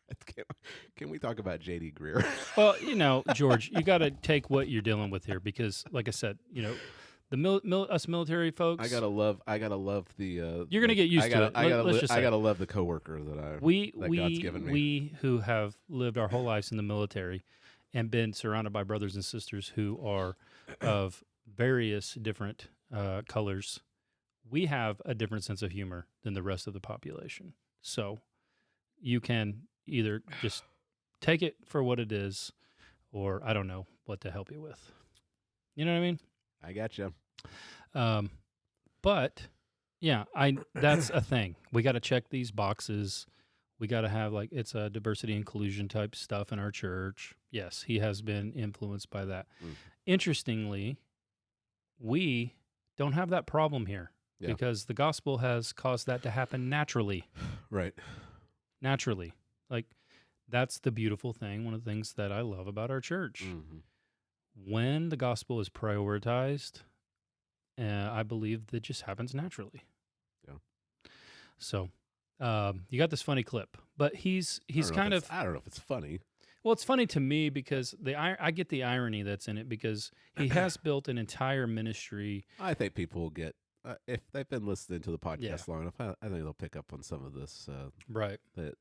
Can we talk about J.D. Greer? Well, George, you got to take what you're dealing with here because, like I said, the us military folks. I gotta love the. You're gonna get used to it. Let's just say I gotta love the coworker that God's given me. We who have lived our whole lives in the military and been surrounded by brothers and sisters who are of various different colors, we have a different sense of humor than the rest of the population. So you can either just take it for what it is, or I don't know what to help you with. You know what I mean? I gotcha. But yeah, that's a thing. We got to check these boxes. We got to have it's a diversity inclusion type stuff in our church. Yes, he has been influenced by that. Interestingly, we don't have that problem here because the gospel has caused that to happen naturally. Right. Naturally. Like, that's the beautiful thing. One of the things that I love about our church. Mm-hmm. When the gospel is prioritized, I believe that just happens naturally. Yeah. So, you got this funny clip, but he's kind of. I don't know if it's funny. Well, it's funny to me because I get the irony that's in it because he has built an entire ministry. I think people will get if they've been listening to the podcast long enough. I think they'll pick up on some of this. Right. That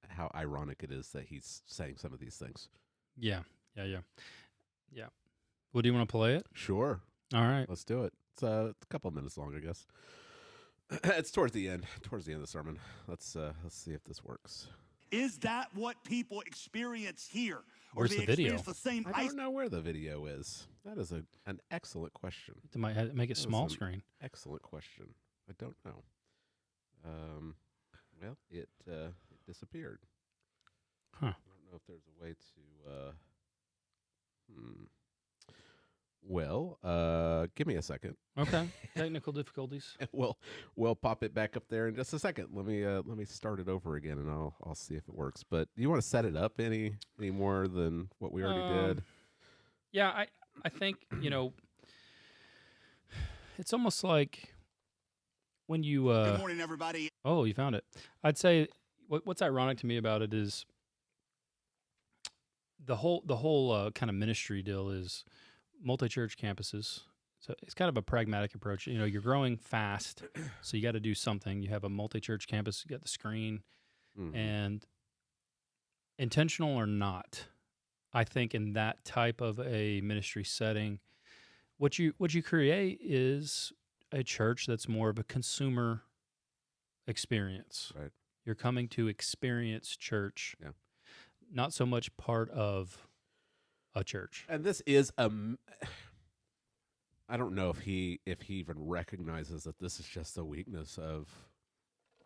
how ironic it is that he's saying some of these things. Yeah. Well, do you want to play it? Sure. All right. Let's do it. It's a couple of minutes long, I guess. It's towards the end of the sermon. Let's see if this works. Is that what people experience here? Where's the video? I don't know where the video is. That is an excellent question. It might make it small screen. Excellent question. I don't know. Well, it disappeared. Huh. I don't know if there's a way to. Well, give me a second. Okay. Technical difficulties. We'll pop it back up there in just a second. Let me start it over again, and I'll see if it works. But do you want to set it up any more than what we already did? Yeah, I think, it's almost like when you Good morning, everybody. oh, you found it. I'd say what's ironic to me about it is the whole kind of ministry deal is multi-church campuses. So it's kind of a pragmatic approach. You're growing fast, so you got to do something. You have a multi-church campus, you got the screen, and intentional or not, I think in that type of a ministry setting, what you create is a church that's more of a consumer experience. Right. You're coming to experience church, Yeah. not so much part of a church. And this is I don't know if he even recognizes that this is just a weakness of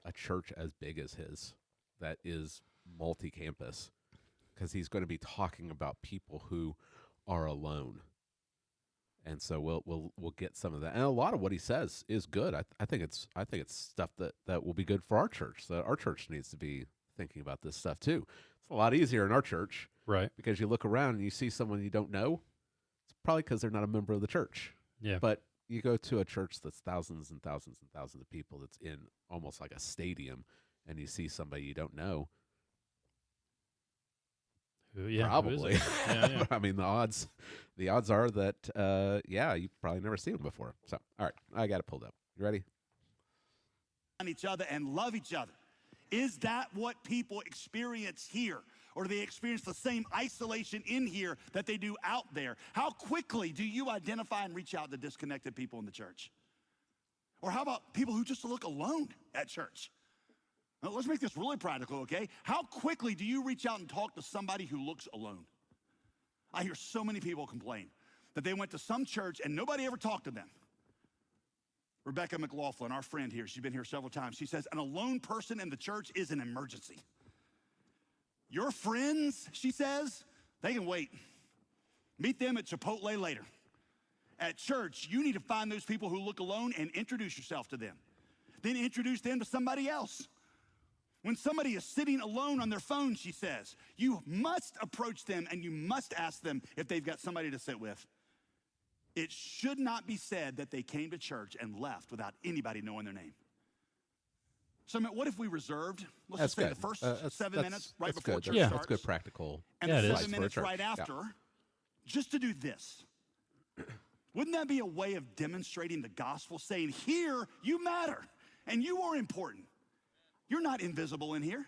a church as big as his that is multi-campus, because he's going to be talking about people who are alone. And so we'll get some of that, and a lot of what he says is good. I think it's stuff that will be good for our church. So our church needs to be thinking about this stuff too. It's a lot easier in our church, Right. because you look around and you see someone you don't know. It's probably because they're not a member of the church. Yeah. But you go to a church that's thousands and thousands and thousands of people, that's in almost like a stadium, and you see somebody you don't know. Who is Probably. it? Yeah. I mean, the odds are that you've probably never seen them before. So, all right, I got it pulled up. You ready? On each other and love each other. Is that what people experience here? Or do they experience the same isolation in here that they do out there? How quickly do you identify and reach out to disconnected people in the church? Or how about people who just look alone at church? Now, let's make this really practical, okay? How quickly do you reach out and talk to somebody who looks alone? I hear so many people complain that they went to some church and nobody ever talked to them. Rebecca McLaughlin, our friend here, she's been here several times. She says, an alone person in the church is an emergency. Your friends, she says, they can wait. Meet them at Chipotle later. At church, you need to find those people who look alone and introduce yourself to them. Then introduce them to somebody else. When somebody is sitting alone on their phone, she says, you must approach them and you must ask them if they've got somebody to sit with. It should not be said that they came to church and left without anybody knowing their name. So, I mean, what if we reserved, let's just say the first 7 minutes right before church starts. That's good practical. And Yeah, the it is. 7 minutes right after, just to do this. Wouldn't that be a way of demonstrating the gospel, saying, here, you matter, and you are important. You're not invisible in here.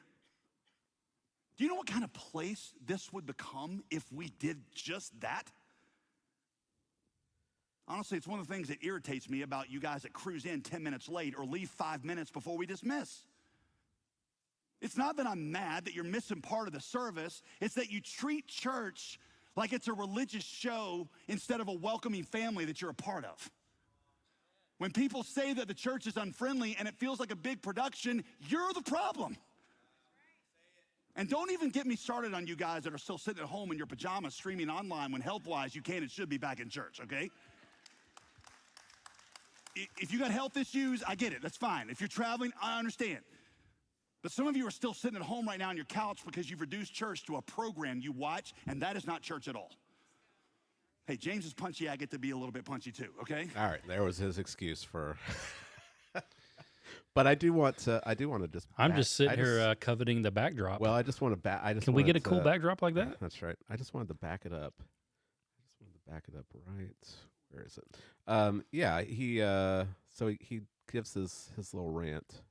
Do you know what kind of place this would become if we did just that? Honestly, it's one of the things that irritates me about you guys that cruise in 10 minutes late or leave 5 minutes before we dismiss. It's not that I'm mad that you're missing part of the service. It's that you treat church like it's a religious show instead of a welcoming family that you're a part of. When people say that the church is unfriendly and it feels like a big production, you're the problem. And don't even get me started on you guys that are still sitting at home in your pajamas streaming online when health-wise you can and should be back in church, okay? If you got health issues, I get it. That's fine. If you're traveling, I understand. But some of you are still sitting at home right now on your couch because you've reduced church to a program you watch, and that is not church at all. Hey, James is punchy. I get to be a little bit punchy too, okay? All right, there was his excuse for. But I do want to just. I'm just sitting here coveting the backdrop. Well, I just want to back. Can we get a cool backdrop like that? That's right. I just wanted to back it up. Right. Where is it? Yeah. He. So he gives his little rant.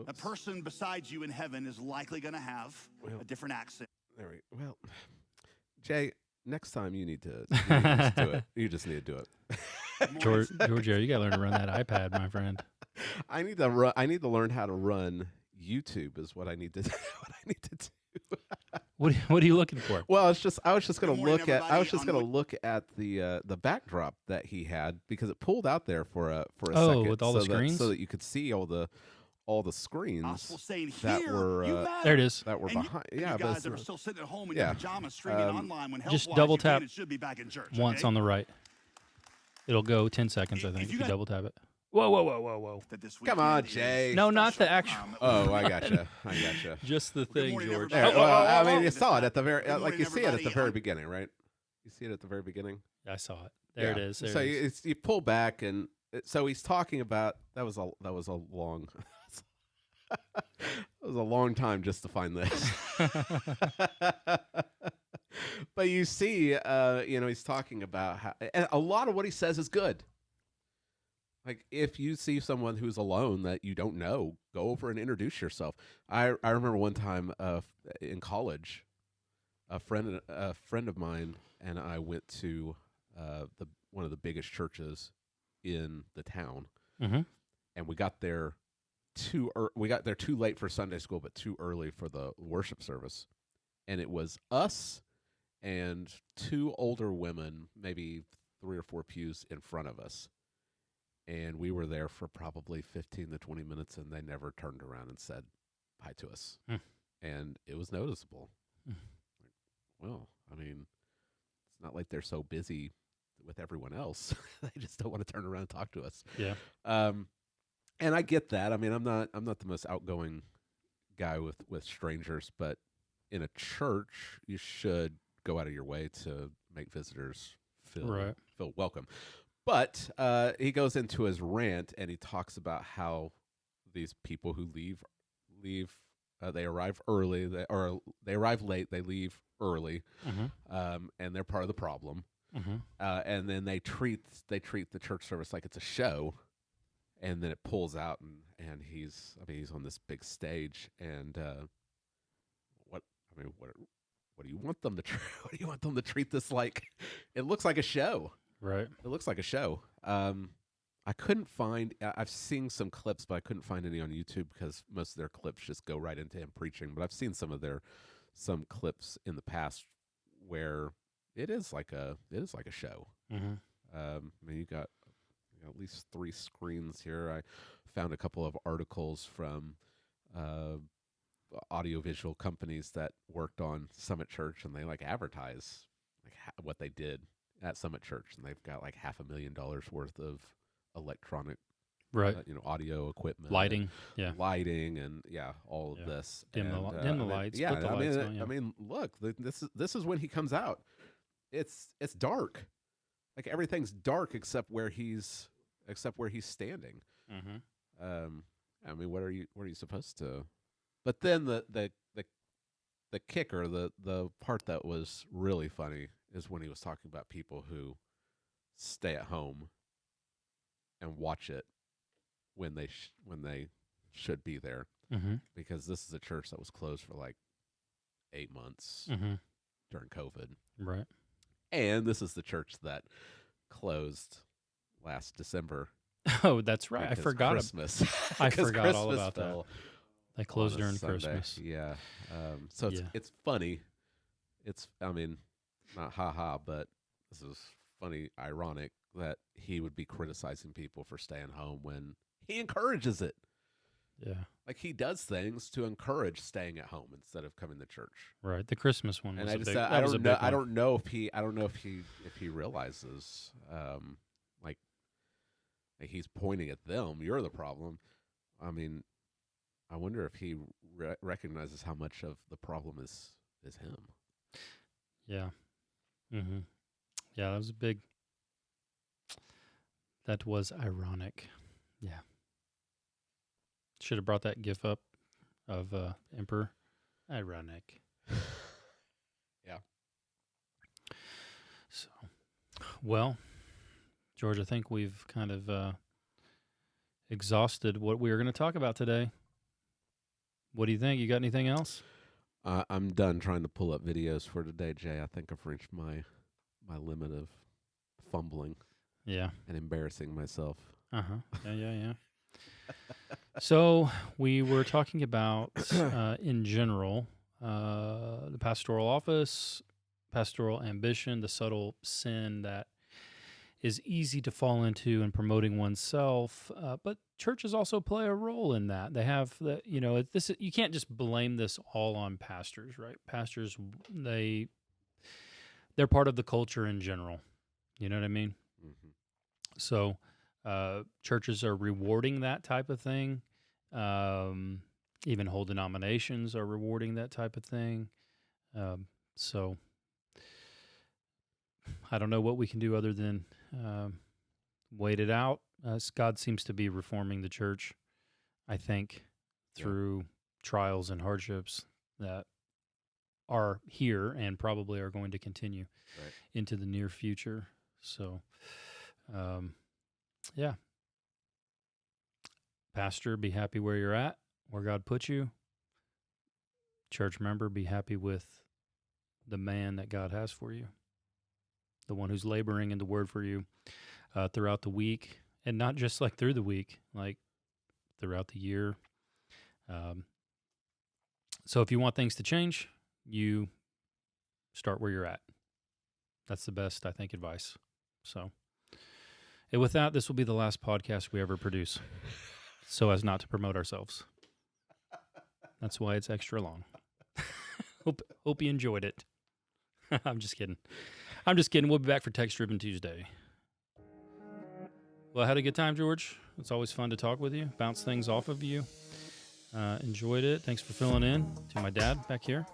A person beside you in heaven is likely going to have a different accent. Well, Jay, next time you need to just do it. You just need to do it. Giorgio, you got to learn to run that iPad, my friend. I need to learn how to run YouTube. Is what I need to. What I need to do. What are you looking for? Well, I was just going to look at the backdrop that he had, because it pulled out there for a second, with all the screens, so that you could see all all the screens Gospel saying that here, were you matter. There it is. that were And behind. you Yeah, but guys it's that are not- still sitting at home in yeah. your pajamas streaming online when Just health-wise double you can tap and should be back in church. Once okay? on the right. It'll go 10 seconds, I If think, you if you got- double tap it. Whoa. That this Come on, weekend is Jay. No, not the special. actual- Oh, I gotcha. I gotcha. Just the Good thing, morning, George. everybody. There, well, I mean, you This saw it time. at the very, Good like morning, you see it at the everybody. very beginning, right? You see it at the very beginning. I saw it. There it Yeah. is. There So it is. you pull back, and so he's talking about that was a long it was a long time just to find this. But you see, he's talking about how, and a lot of what he says is good. Like, if you see someone who's alone that you don't know, go over and introduce yourself. I remember one time in college, a friend of mine and I went to one of the biggest churches in the town, Mhm. and we got there too late for Sunday school, but too early for the worship service. And it was us and two older women, maybe 3 or 4 pews in front of us. And we were there for probably 15 to 20 minutes, and they never turned around and said hi to us. And it was noticeable. Well, I mean, it's not like they're so busy with everyone else. They just don't want to turn around and talk to us. Yeah. And I get that. I mean, I'm not the most outgoing guy with strangers, but in a church, you should go out of your way to make visitors feel welcome. But he goes into his rant, and he talks about how these people who leave, they arrive early, they arrive late, they leave early, and they're part of the problem. And then they treat the church service like it's a show, and then it pulls out, and he's on this big stage, and what do you want them to what do you want them to treat this like? It looks like a show. Right. It looks like a show. I couldn't find. I've seen some clips, but I couldn't find any on YouTube because most of their clips just go right into him preaching. But I've seen some clips in the past where it is like a show. I mean, you got at least 3 screens here. I found a couple of articles from audiovisual companies that worked on Summit Church, and they advertise what they did at Summit Church, and they've got $500,000 worth of electronic, audio equipment, Lighting, and all of this. Dim the lights. Yeah, put the lights on, I mean, look, this is when he comes out. It's dark, everything's dark except where he's standing. I mean, what are you supposed to? But then the kicker, the part that was really funny is when he was talking about people who stay at home and watch it when they should be there, because this is a church that was closed for 8 months during COVID, right? And this is the church that closed last December. Oh, that's right. I because forgot. Christmas. I forgot Christmas all about that. fell They closed on a during Sunday. Christmas. Yeah. So it's funny. I mean, not ha-ha, but this is funny, ironic that he would be criticizing people for staying home when he encourages it. Yeah. He does things to encourage staying at home instead of coming to church. Right. The Christmas one was And a I just big, I that was a don't big know. I one. don't know if he realizes he's pointing at them. You're the problem. I mean, I wonder if he recognizes how much of the problem is him. Yeah. Yeah, that was a big. That was ironic. Yeah. Should have brought that GIF up of Emperor. Ironic. Yeah. So, well, George, I think we've kind of exhausted what we were going to talk about today. What do you think? You got anything else? I'm done trying to pull up videos for today, Jay. I think I've reached my limit of fumbling. Yeah. And embarrassing myself. Yeah. So we were talking about, in general, the pastoral office, pastoral ambition, the subtle sin that is easy to fall into in promoting oneself, but churches also play a role in that. They have the, this, you can't just blame this all on pastors, right? Pastors, they're part of the culture in general. You know what I mean? Mm-hmm. So churches are rewarding that type of thing. Even whole denominations are rewarding that type of thing. So I don't know what we can do other than wait it out. God seems to be reforming the church, I think, through trials and hardships that are here and probably are going to continue into the near future. So, yeah. Pastor, be happy where you're at, where God put you. Church member, be happy with the man that God has for you, the one who's laboring in the word for you throughout the week, and not just like through the week, like throughout the year. So if you want things to change, you start where you're at. That's the best, I think, advice. So, and with that, this will be the last podcast we ever produce, so as not to promote ourselves. That's why it's extra long. Hope you enjoyed it. I'm just kidding. We'll be back for Text Driven Tuesday. Well, I had a good time, George. It's always fun to talk with you, bounce things off of you. Enjoyed it. Thanks for filling in. To my dad back here,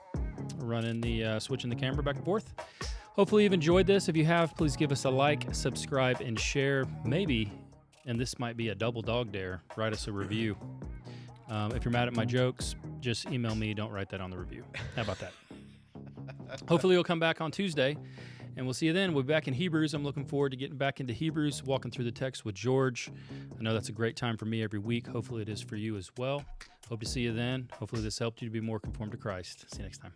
switching the camera back and forth. Hopefully you've enjoyed this. If you have, please give us a like, subscribe, and share. Maybe, and this might be a double dog dare, write us a review. If you're mad at my jokes, just email me. Don't write that on the review. How about that? Hopefully you'll come back on Tuesday, and we'll see you then. We'll be back in Hebrews. I'm looking forward to getting back into Hebrews, walking through the text with George. I know that's a great time for me every week. Hopefully it is for you as well. Hope to see you then. Hopefully this helped you to be more conformed to Christ. See you next time.